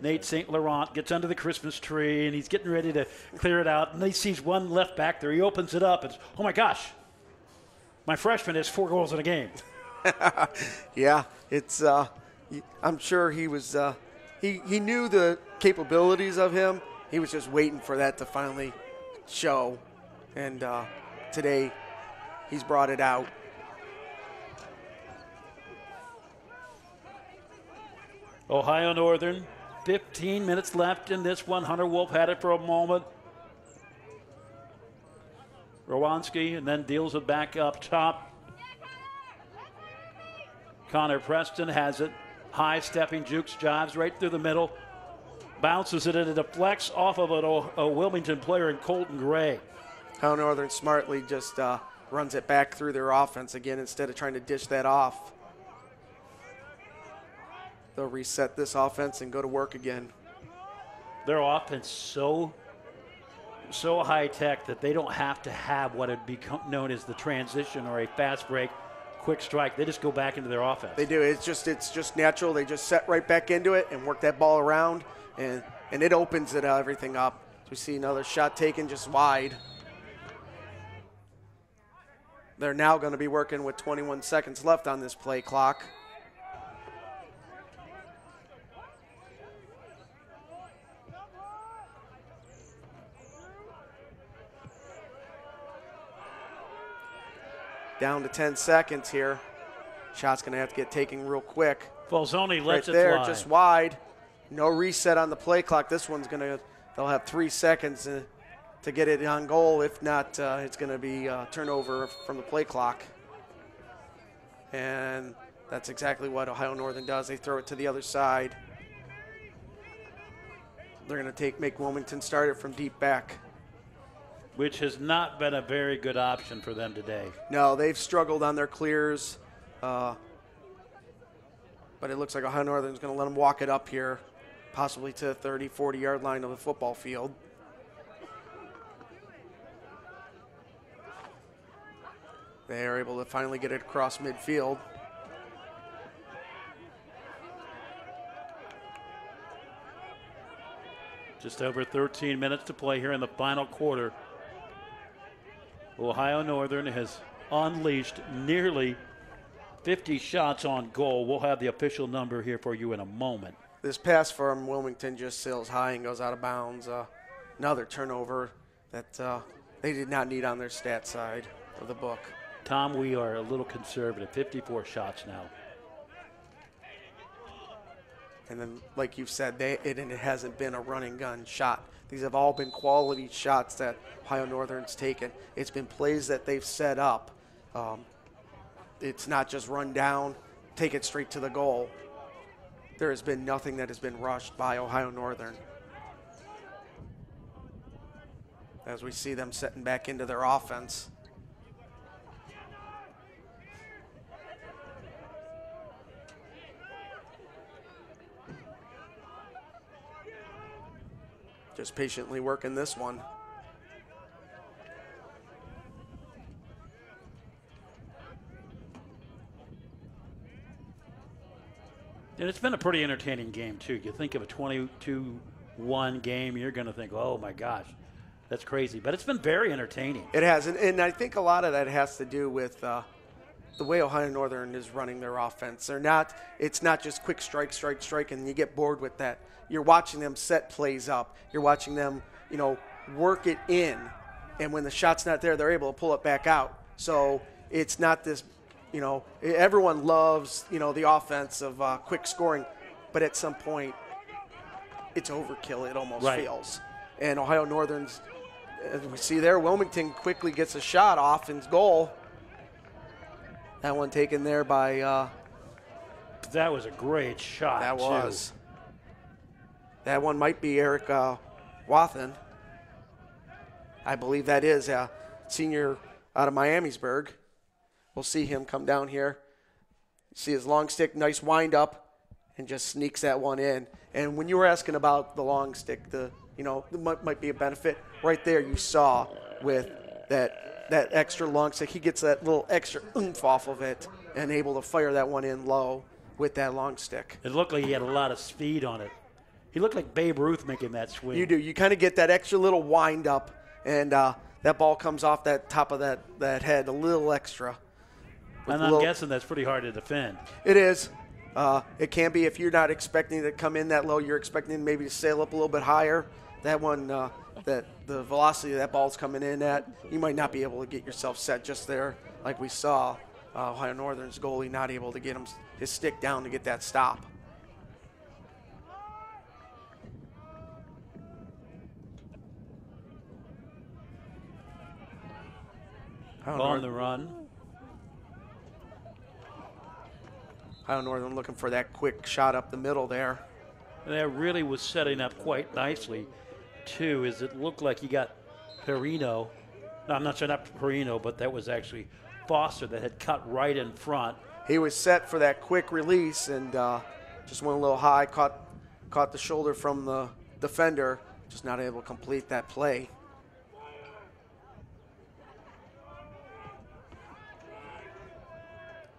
Nate St. Laurent gets under the Christmas tree, and he's getting ready to clear it out. And he sees one left back there. He opens it up, and oh, my gosh, my freshman has 4 goals in a game. Yeah, it's. I'm sure he was. He knew the capabilities of him. He was just waiting for that to finally show, and today he's brought it out. Ohio Northern, 15 minutes left in this one. Hunter Wolf had it for a moment. Rowanski, and then deals it back up top. Connor Preston has it. High stepping, jukes, jives right through the middle. Bounces it, and it deflects off of a Wilmington player in Colton Gray. Ohio Northern smartly just runs it back through their offense again instead of trying to dish that off. They'll reset this offense and go to work again. Their offense so high tech that they don't have to have what would be known as the transition or a fast break, quick strike. They just go back into their offense. They do. It's just natural. They just set right back into it and work that ball around, and it opens everything up. So we see another shot taken just wide. They're now going to be working with 21 seconds left on this play clock. Down to 10 seconds here. Shot's going to have to get taken real quick. Falzoni lets right there, it fly. just wide. No reset on the play clock. This one's going to, they'll have 3 seconds to get it on goal. If not, it's going to be turnover from the play clock. And that's exactly what Ohio Northern does. They throw it to the other side. They're going to make Wilmington start it from deep back. Which has not been a very good option for them today. No, they've struggled on their clears. But it looks like Ohio Northern's going to let them walk it up here, possibly to the 30, 40-yard line of the football field. They are able to finally get it across midfield. Just over 13 minutes to play here in the final quarter. Ohio Northern has unleashed nearly 50 shots on goal. We'll have the official number here for you in a moment. This pass from Wilmington just sails high and goes out of bounds. Another turnover that they did not need on their stat side of the book. Tom, we are a little conservative. 54 shots now. And then, like you've said, it hasn't been a running gun shot. These have all been quality shots that Ohio Northern's taken. It's been plays that they've set up. It's not just run down, take it straight to the goal. There has been nothing that has been rushed by Ohio Northern. As we see them setting back into their offense. Just patiently working this one. And it's been a pretty entertaining game, too. You think of a 22-1 game, you're going to think, oh, my gosh, that's crazy. But it's been very entertaining. It has, and I think a lot of that has to do with the way Ohio Northern is running their offense. It's not just quick strike, strike, strike, and you get bored with that. You're watching them set plays up. You're watching them, work it in. And when the shot's not there, they're able to pull it back out. So it's not this, everyone loves, the offense of quick scoring. But at some point, it's overkill. It almost feels. And Ohio Northern's, as we see there, Wilmington quickly gets a shot off in goal. That one taken there by. That was a great shot. That was. That one might be Eric Wathen. I believe that is a senior out of Miamisburg. We'll see him come down here. See his long stick, nice wind up, and just sneaks that one in. And when you were asking about the long stick, it might be a benefit. Right there you saw with that extra long stick. He gets that little extra oomph off of it and able to fire that one in low with that long stick. It looked like he had a lot of speed on it. He looked like Babe Ruth making that swing. You do. You kind of get that extra little wind up, and that ball comes off that top of that head a little extra. And I'm guessing that's pretty hard to defend. It is. It can be if you're not expecting it to come in that low. You're expecting maybe to sail up a little bit higher. That one, that the velocity that ball's coming in at, you might not be able to get yourself set just there, like we saw Ohio Northern's goalie not able to get his stick down to get that stop. Ball on the run. Ohio Northern looking for that quick shot up the middle there. And that really was setting up quite nicely, too, as it looked like he got Perino. No, I'm not sure, not Perino, but that was actually Foster that had cut right in front. He was set for that quick release and just went a little high, caught the shoulder from the defender, just not able to complete that play.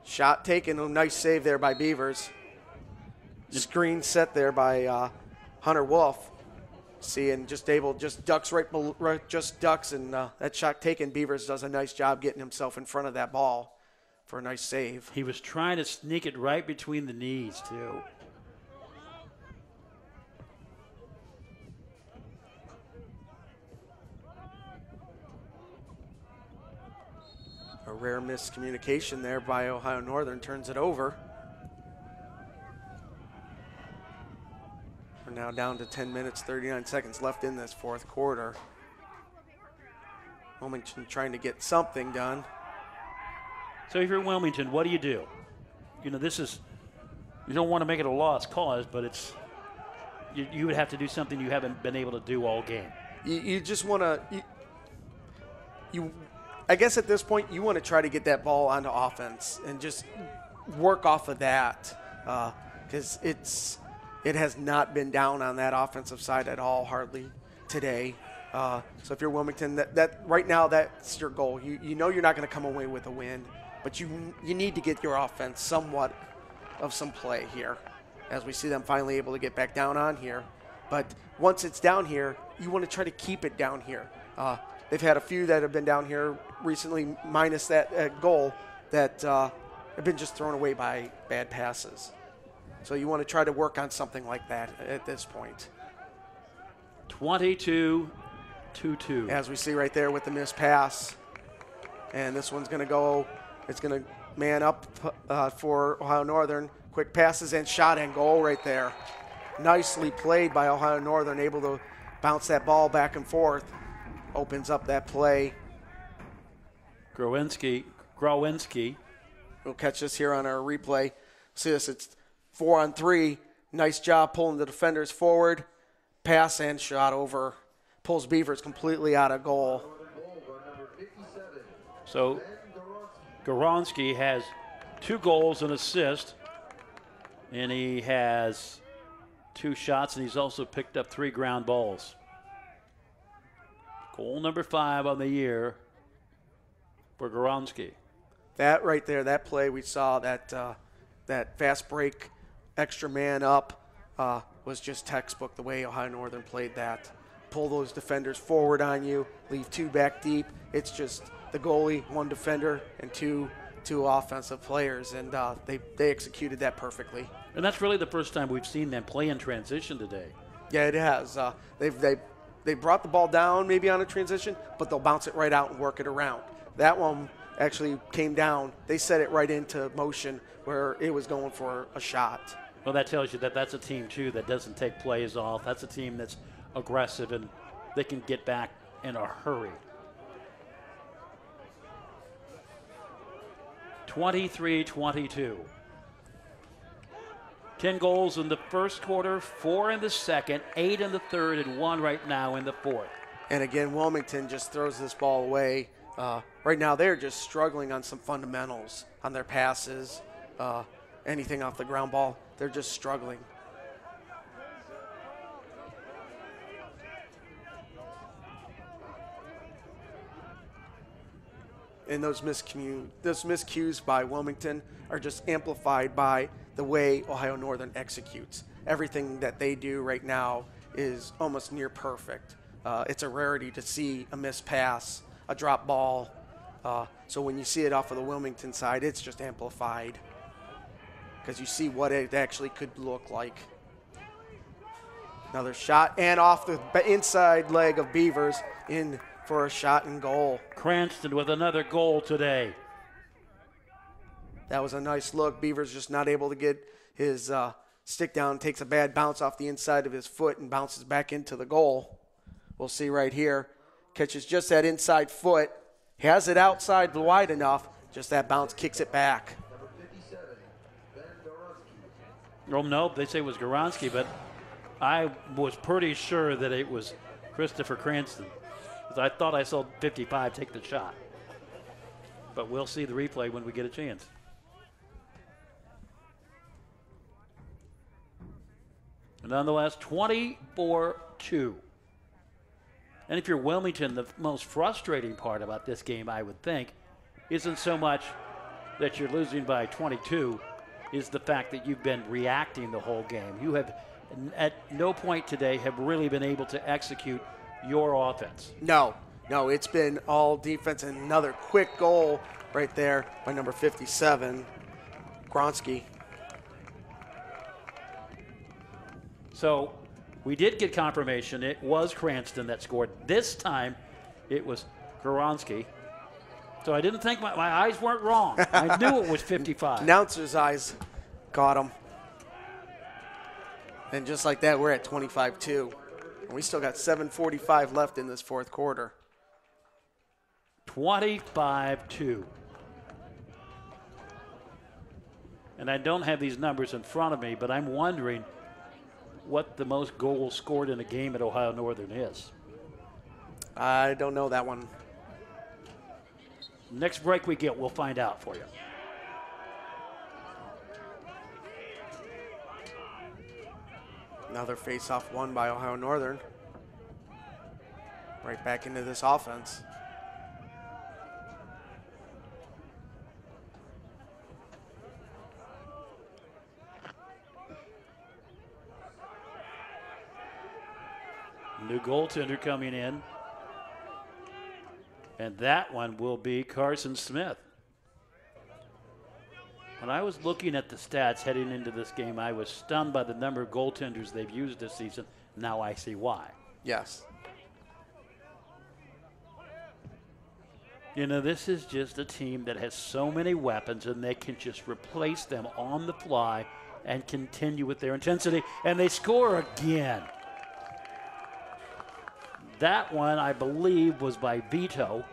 Shot taken, a nice save there by Beavers. Screen set there by Hunter Wolf. See, and just ducks just ducks, and that shot taken. Beavers does a nice job getting himself in front of that ball for a nice save. He was trying to sneak it right between the knees, too. A rare miscommunication there by Ohio Northern turns it over. We're now down to 10 minutes, 39 seconds left in this fourth quarter. Wilmington trying to get something done. So if you're Wilmington, what do? You know, this is, you don't want to make it a lost cause, but it's, you would have to do something you haven't been able to do all game. You just want to, I guess at this point, you want to try to get that ball onto offense and just work off of that because it has not been down on that offensive side at all, hardly today. So if you're Wilmington, that right now that's your goal. You know you're not going to come away with a win, but you need to get your offense somewhat of some play here, as we see them finally able to get back down on here. But once it's down here, you want to try to keep it down here. They've had a few that have been down here recently, minus that goal, that have been just thrown away by bad passes. So you want to try to work on something like that at this point. 22-2. As we see right there with the missed pass. And this one's going to go, it's going to man up for Ohio Northern. Quick passes and shot and goal right there. Nicely played by Ohio Northern, able to bounce that ball back and forth. Opens up that play. Growinski. We'll catch this here on our replay. See this, it's 4-on-3. Nice job pulling the defenders forward. Pass and shot over. Pulls Beavers completely out of goal. So Growinski has 2 goals and assist. And he has 2 shots, and he's also picked up 3 ground balls. Goal number 5 on the year for Growinski. That right there, that play we saw, that fast break, extra man up, was just textbook the way Ohio Northern played that. Pull those defenders forward on you, leave 2 back deep. It's just the goalie, 1 defender, and two offensive players, and they executed that perfectly. And that's really the first time we've seen them play in transition today. Yeah, it has. They brought the ball down maybe on a transition, but they'll bounce it right out and work it around. That one actually came down. They set it right into motion where it was going for a shot. Well, that tells you that that's a team, too, that doesn't take plays off. That's a team that's aggressive, and they can get back in a hurry. 23-22. 10 goals in the first quarter, 4 in the second, 8 in the third, and 1 right now in the fourth. And again, Wilmington just throws this ball away. Right now, they're just struggling on some fundamentals, on their passes, anything off the ground ball. They're just struggling. And those miscues by Wilmington are just amplified by the way Ohio Northern executes. everything that they do right now is almost near perfect. It's a rarity to see a missed pass, a drop ball. So when you see it off of the Wilmington side, it's just amplified because you see what it actually could look like. Another shot, and off the inside leg of Beavers, in for a shot and goal. Cranston with another goal today. That was a nice look. Beavers just not able to get his stick down, takes a bad bounce off the inside of his foot and bounces back into the goal. We'll see right here. Catches just that inside foot. Has it outside wide enough. Just that bounce kicks it back. Oh, no, they say it was Goronski, but I was pretty sure that it was Christopher Cranston, because I thought I saw 55 take the shot. But we'll see the replay when we get a chance. Nonetheless, 24-2. And if you're Wilmington, the most frustrating part about this game, I would think, isn't so much that you're losing by 22, is the fact that you've been reacting the whole game. You have, at no point today, have really been able to execute your offense. No, it's been all defense, and another quick goal right there by number 57, Gronsky. So we did get confirmation. It was Cranston that scored. This time it was Goronski. So I didn't think my eyes weren't wrong. I knew it was 55. Announcer's eyes got him. And just like that, we're at 25-2. And we still got 7:45 left in this fourth quarter. 25-2. And I don't have these numbers in front of me, but I'm wondering what the most goals scored in a game at Ohio Northern is. I don't know that one. Next break we get, we'll find out for you. Another face-off won by Ohio Northern. Right back into this offense. New goaltender coming in. And that one will be Carson Smith. When I was looking at the stats heading into this game, I was stunned by the number of goaltenders they've used this season. Now I see why. Yes. You know, this is just a team that has so many weapons, and they can just replace them on the fly and continue with their intensity. And they score again. That one, I believe, was by Vito.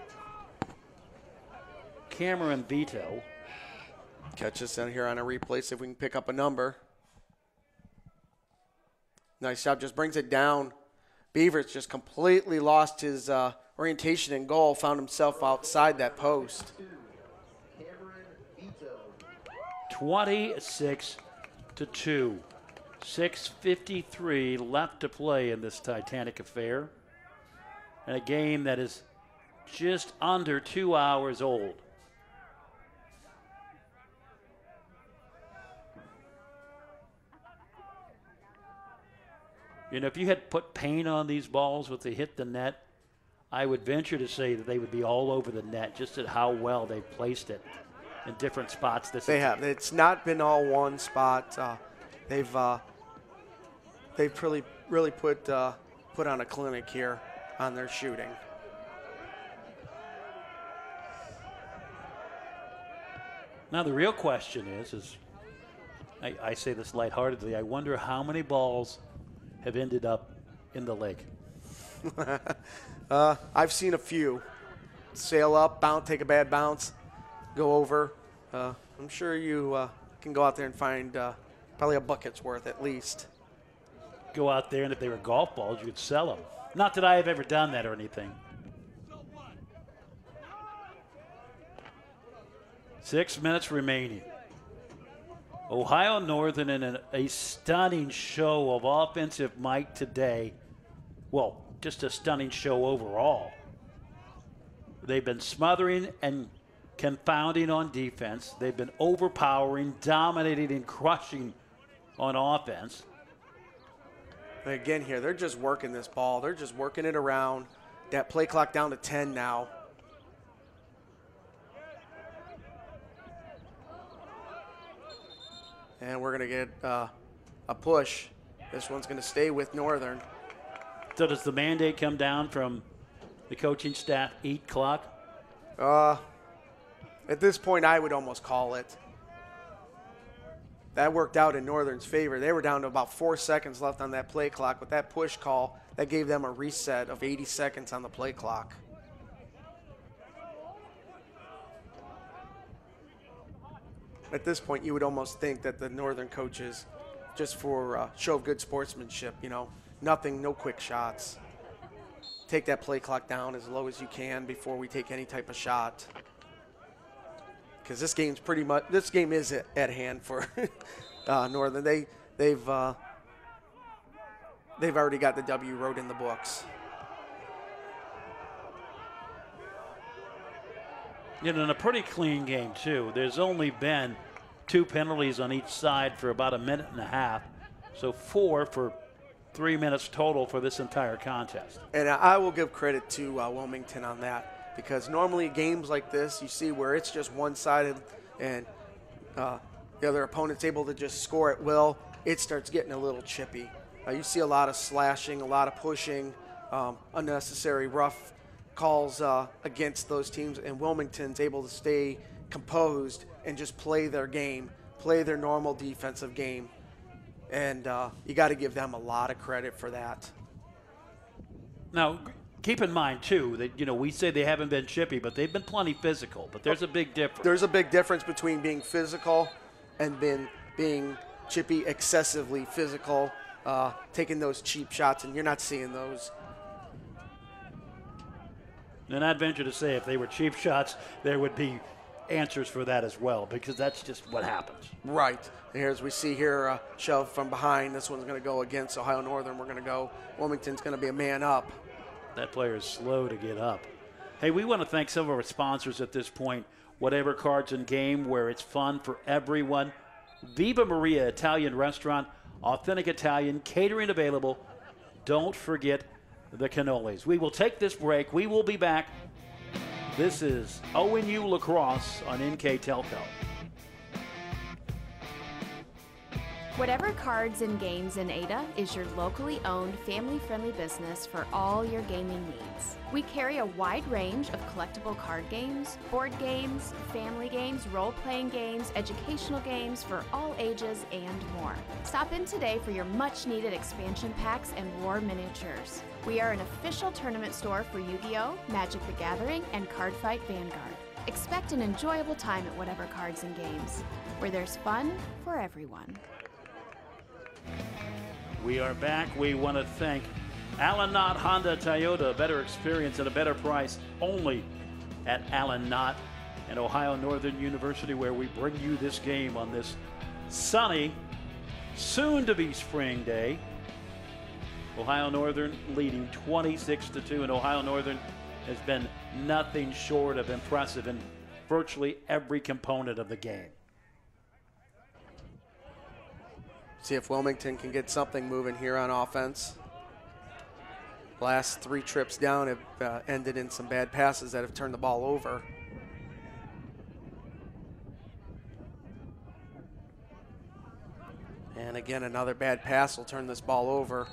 Cameron Vito. Catch us down here on a replay, see if we can pick up a number. Nice job, just brings it down. Beavers just completely lost his orientation in goal, found himself outside that post. 26-2. 6:53 left to play in this Titanic affair. And a game that is just under 2 hours old. You know, if you had put paint on these balls when they hit the net, I would venture to say that they would be all over the net, just at how well they've placed it in different spots. They have. It's not been all one spot. They've really put on a clinic here on their shooting. Now the real question is I say this lightheartedly, I wonder how many balls have ended up in the lake. I've seen a few. Sail up, bounce, take a bad bounce, go over. I'm sure you can go out there and find probably a bucket's worth at least. Go out there, and if they were golf balls, you could sell them. Not that I have ever done that or anything. 6 minutes remaining. Ohio Northern in a stunning show of offensive might today. Well, just a stunning show overall. They've been smothering and confounding on defense. They've been overpowering, dominating, and crushing on offense. Again here, they're just working this ball. They're just working it around. That play clock down to 10 now. And we're going to get a push. This one's going to stay with Northern. So does the mandate come down from the coaching staff, 8 clock? At this point, I would almost call it. That worked out in Northern's favor. They were down to about 4 seconds left on that play clock. With that push call, that gave them a reset of 80 seconds on the play clock. At this point, you would almost think that the Northern coaches, just for show of good sportsmanship, nothing, no quick shots. Take that play clock down as low as you can before we take any type of shot. Because this game is at hand for Northern. They've already got the W wrote in the books. In a pretty clean game, too. There's only been 2 penalties on each side for about a minute and a half. So 4 for 3 minutes total for this entire contest. And I will give credit to Wilmington on that, because normally games like this, you see where it's just one-sided and the other opponent's able to just score at will, it starts getting a little chippy. You see a lot of slashing, a lot of pushing, unnecessary rough calls against those teams, and Wilmington's able to stay composed and just play their game, play their normal defensive game. And you got to give them a lot of credit for that. Now, keep in mind, too, that, we say they haven't been chippy, but they've been plenty physical. But there's a big difference. There's a big difference between being physical and being chippy, excessively physical, taking those cheap shots, and you're not seeing those. And I'd venture to say if they were cheap shots, there would be answers for that as well, because that's just what happens. Right. And here, as we see here, shove from behind. This one's going to go against Ohio Northern. We're going to go. Wilmington's going to be a man up. That player is slow to get up. Hey, we want to thank some of our sponsors at this point. Whatever Cards and Game, where it's fun for everyone. Viva Maria Italian Restaurant, authentic Italian, catering available. Don't forget the cannolis. We will take this break. We will be back. This is ONU Lacrosse on NKTelco. Whatever Cards and Games in Ada is your locally owned, family-friendly business for all your gaming needs. We carry a wide range of collectible card games, board games, family games, role-playing games, educational games for all ages, and more. Stop in today for your much-needed expansion packs and war miniatures. We are an official tournament store for Yu-Gi-Oh!, Magic the Gathering, and Cardfight Vanguard. Expect an enjoyable time at Whatever Cards and Games, where there's fun for everyone. We are back. We want to thank Allen Knott Honda Toyota. Better experience at a better price only at Allen Knott and Ohio Northern University, where we bring you this game on this sunny, soon-to-be spring day. Ohio Northern leading 26-2, and Ohio Northern has been nothing short of impressive in virtually every component of the game. See if Wilmington can get something moving here on offense. Last 3 trips down have ended in some bad passes that have turned the ball over. And again, another bad pass will turn this ball over.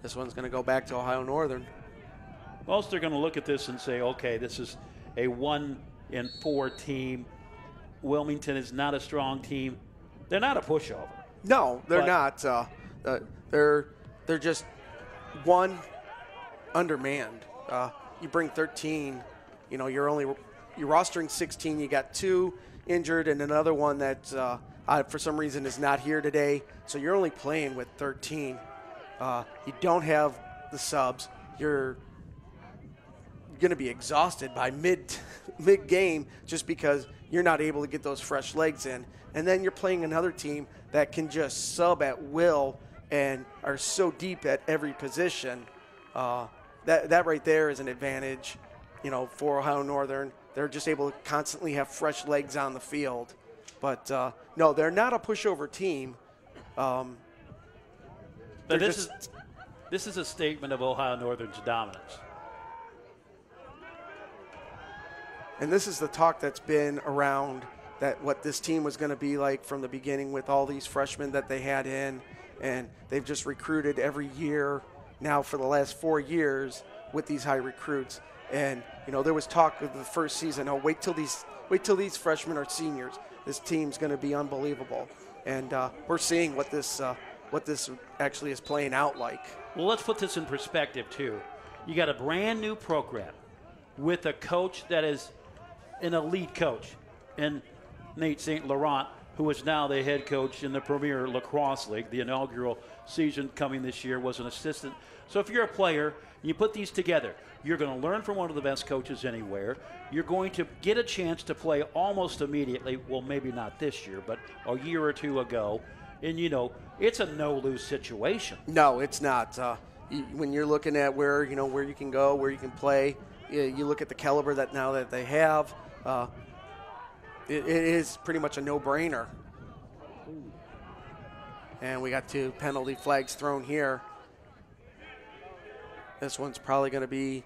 This one's going to go back to Ohio Northern. Most are going to look at this and say, okay, this is a 1-4 team. Wilmington is not a strong team. They're not a pushover. No, they're not. They're just one undermanned. You bring 13, you're rostering 16. You got 2 injured and another one that for some reason is not here today. So you're only playing with 13. You don't have the subs. You're going to be exhausted by mid game just because you're not able to get those fresh legs in. And then you're playing another team that can just sub at will and are so deep at every position. That right there is an advantage, for Ohio Northern. They're just able to constantly have fresh legs on the field. But, no, they're not a pushover team. This is a statement of Ohio Northern's dominance. And this is the talk that's been around, that what this team was going to be like from the beginning with all these freshmen that they had in, and they've just recruited every year now for the last 4 years with these high recruits. And you know, there was talk of the first season, oh, wait till these freshmen are seniors. This team's going to be unbelievable. And we're seeing what this actually is playing out like. Well, let's put this in perspective too. You got a brand new program with a coach that is an elite coach, and Nate St. Laurent, who is now the head coach in the Premier Lacrosse League. The inaugural season coming this year was an assistant. So if you're a player, you put these together, you're going to learn from one of the best coaches anywhere. You're going to get a chance to play almost immediately. Well, maybe not this year, but a year or two ago. And, you know, it's a no-lose situation. No, it's not. When you're looking at where you can go, where you can play, you look at the caliber that now that they have, it is pretty much a no-brainer. And we got 2 penalty flags thrown here. This one's probably going to be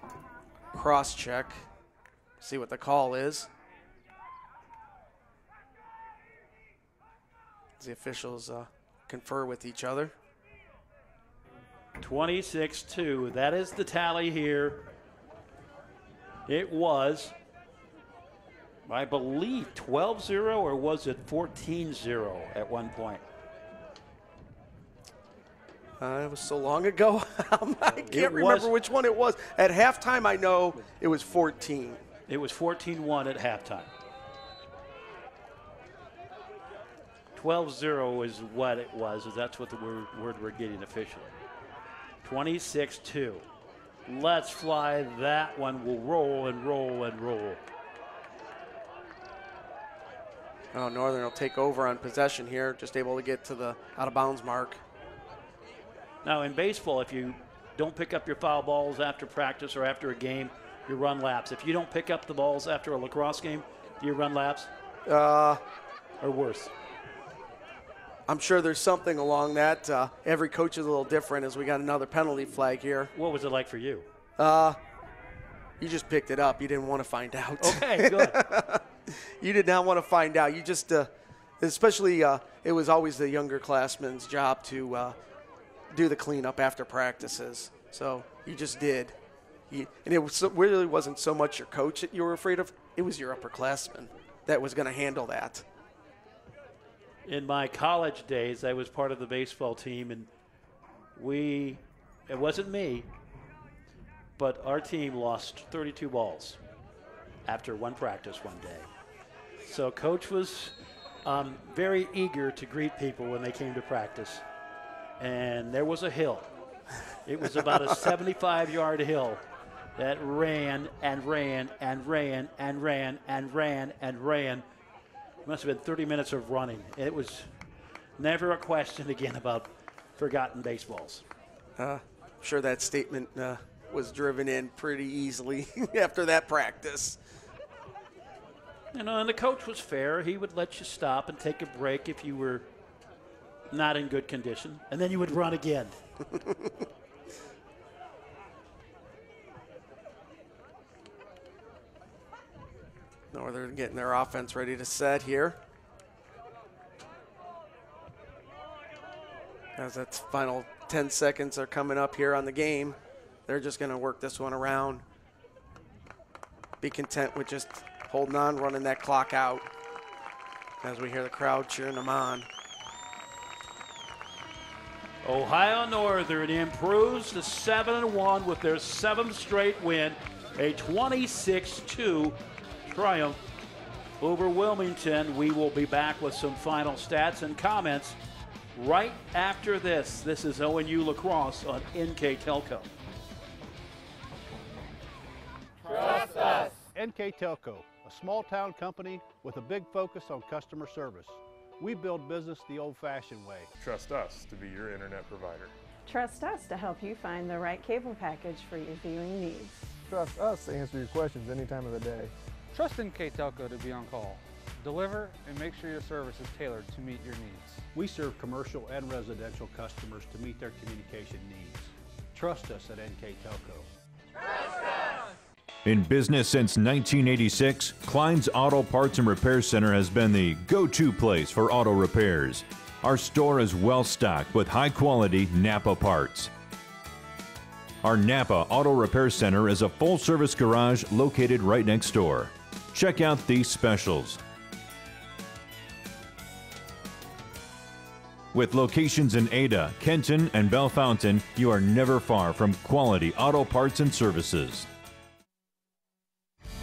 cross-check. See what the call is. The officials confer with each other. 26-2. That is the tally here. It was, I believe, 12-0, or was it 14-0 at one point? It was so long ago, I can't remember which one it was. At halftime, I know it was 14. It was 14-1 at halftime. 12-0 is what it was. That's what the word we're getting officially. 26-2. Let's fly. That one will roll and roll and roll. Oh, Northern will take over on possession here, just able to get to the out-of-bounds mark. Now, in baseball, if you don't pick up your foul balls after practice or after a game, you run laps. If you don't pick up the balls after a lacrosse game, do you run laps? Or worse? I'm sure there's something along that. Every coach is a little different, as we got another penalty flag here. What was it like for you? You just picked it up. You didn't want to find out. Okay, good. You did not want to find out. You just, especially, it was always the younger classmen's job to do the cleanup after practices. So you just did. And it really wasn't so much your coach that you were afraid of. It was your upperclassmen that was going to handle that. In my college days, I was part of the baseball team, and it wasn't me, but our team lost 32 balls after one practice one day. So coach was very eager to greet people when they came to practice. And there was a hill. It was about a 75-yard hill that ran and ran and ran and ran and ran and ran. It must have been 30 minutes of running. It was never a question again about forgotten baseballs. I'm sure that statement was driven in pretty easily after that practice. You know, and the coach was fair. He would let you stop and take a break if you were not in good condition, and then you would run again. Northern getting their offense ready to set here. As that final 10 seconds are coming up here on the game, they're just going to work this one around. Be content with just holding on, running that clock out as we hear the crowd cheering them on. Ohio Northern improves to 7-1 with their 7th straight win, a 26-2 triumph over Wilmington. We will be back with some final stats and comments right after this. This is ONU Lacrosse on NKTelco. Trust us. NKTelco, a small town company with a big focus on customer service. We build business the old-fashioned way. Trust us to be your internet provider. Trust us to help you find the right cable package for your viewing needs. Trust us to answer your questions any time of the day. Trust NKTelco to be on call. Deliver and make sure your service is tailored to meet your needs. We serve commercial and residential customers to meet their communication needs. Trust us at NKTelco. In business since 1986, Klein's Auto Parts and Repair Center has been the go-to place for auto repairs. Our store is well stocked with high-quality Napa parts. Our Napa Auto Repair Center is a full-service garage located right next door. Check out these specials. With locations in Ada, Kenton, and Bellefontaine, you are never far from quality auto parts and services.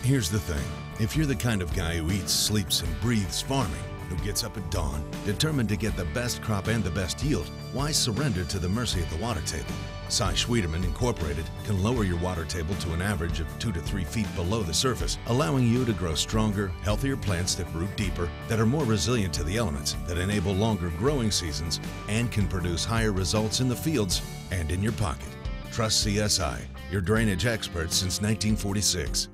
Here's the thing. If you're the kind of guy who eats, sleeps, and breathes farming, who gets up at dawn, determined to get the best crop and the best yield, why surrender to the mercy of the water table? Cy Schwiedemann Incorporated can lower your water table to an average of 2 to 3 feet below the surface, allowing you to grow stronger, healthier plants that root deeper, that are more resilient to the elements, that enable longer growing seasons, and can produce higher results in the fields and in your pocket. Trust CSI, your drainage experts since 1946.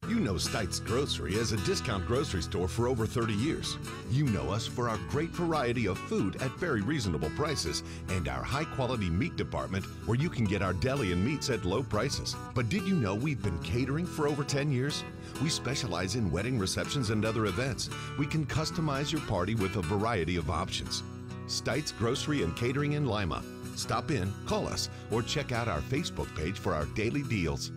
You know Stites Grocery as a discount grocery store for over 30 years. You know us for our great variety of food at very reasonable prices and our high-quality meat department where you can get our deli and meats at low prices. But did you know we've been catering for over 10 years? We specialize in wedding receptions and other events. We can customize your party with a variety of options. Stites Grocery and Catering in Lima. Stop in, call us, or check out our Facebook page for our daily deals.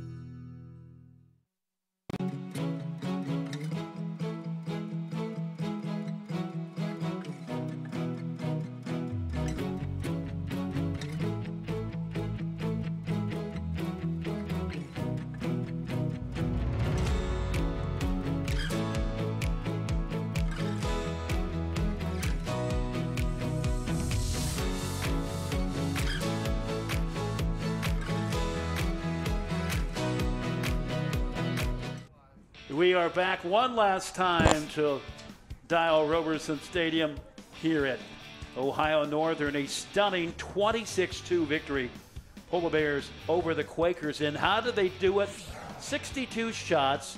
We are back one last time to Dial Roberson Stadium here at Ohio Northern. A stunning 26-2 victory. Polar Bears over the Quakers. And how did they do it? 62 shots,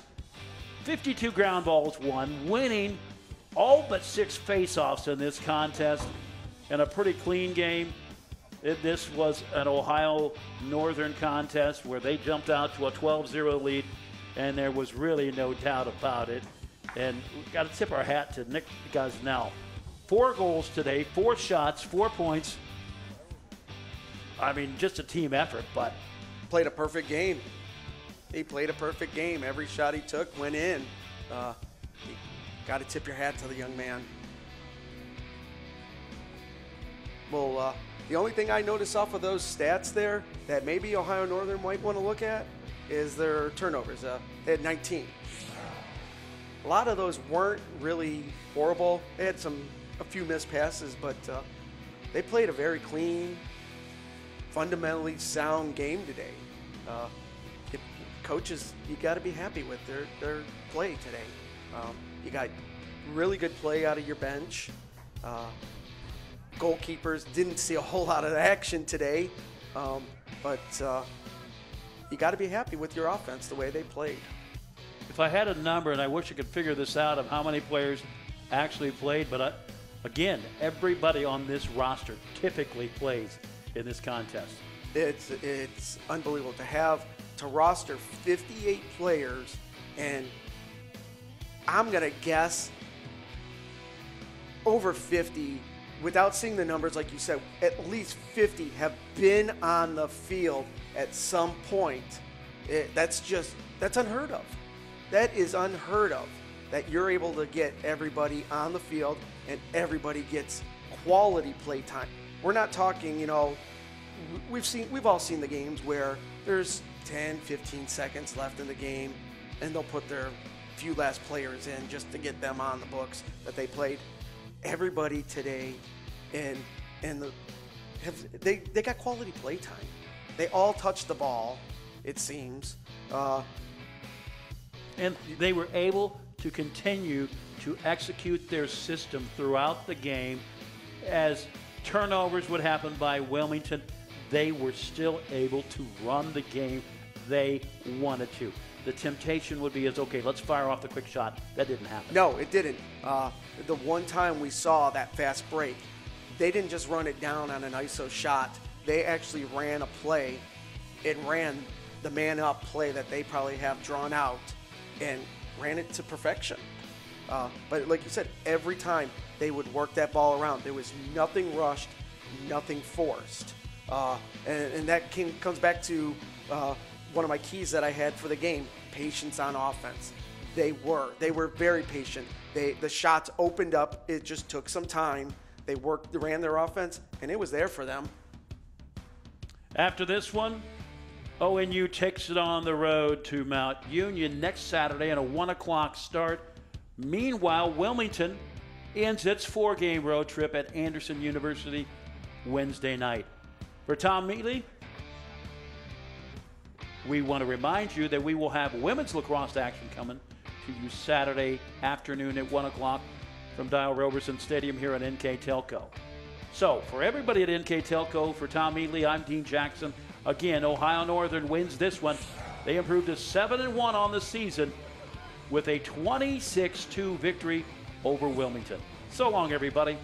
52 ground balls won, winning all but 6 faceoffs in this contest. And a pretty clean game. This was an Ohio Northern contest where they jumped out to a 12-0 lead. And there was really no doubt about it. And we've got to tip our hat to Nick Gosnell. 4 goals today, 4 shots, 4 points. I mean, just a team effort, but. Played a perfect game. He played a perfect game. Every shot he took went in. You got to tip your hat to the young man. Well, the only thing I noticed off of those stats there that maybe Ohio Northern might want to look at is their turnovers. They had 19. A lot of those weren't really horrible. They had a few missed passes, but they played a very clean, fundamentally sound game today. Coaches, you got to be happy with their play today. You got really good play out of your bench. Goalkeepers didn't see a whole lot of action today, but you got to be happy with your offense the way they played. If I had a number, and I wish I could figure this out, of how many players actually played, but again, everybody on this roster typically plays in this contest. It's unbelievable to roster 58 players, and I'm going to guess over 50, without seeing the numbers, like you said, at least 50 have been on the field at some point. That's unheard of. That is unheard of, that you're able to get everybody on the field and everybody gets quality play time. We're not talking, we've all seen the games where there's 10, 15 seconds left in the game and they'll put their few last players in just to get them on the books that they played. Everybody today they got quality play time. They all touched the ball, it seems. And they were able to continue to execute their system throughout the game. As turnovers would happen by Wilmington, they were still able to run the game they wanted to. The temptation would be okay, let's fire off the quick shot. That didn't happen. No, it didn't. The one time we saw that fast break, they didn't just run it down on an ISO shot they actually ran a play and ran the man-up play that they probably have drawn out and ran it to perfection. But like you said, every time they would work that ball around. There was nothing rushed, nothing forced. And that comes back to one of my keys that I had for the game, patience on offense. They were very patient. The shots opened up. It just took some time. They ran their offense, and it was there for them. After this one, ONU takes it on the road to Mount Union next Saturday at a 1 o'clock start. Meanwhile, Wilmington ends its 4-game road trip at Anderson University Wednesday night. For Tom Meatley, we want to remind you that we will have women's lacrosse action coming to you Saturday afternoon at 1 o'clock from Dial Roberson Stadium here at NKTelco. So, for everybody at NKTelco, for Tom Meatley, I'm Dean Jackson. Again, Ohio Northern wins this one. They improved to 7-1 on the season with a 26-2 victory over Wilmington. So long, everybody.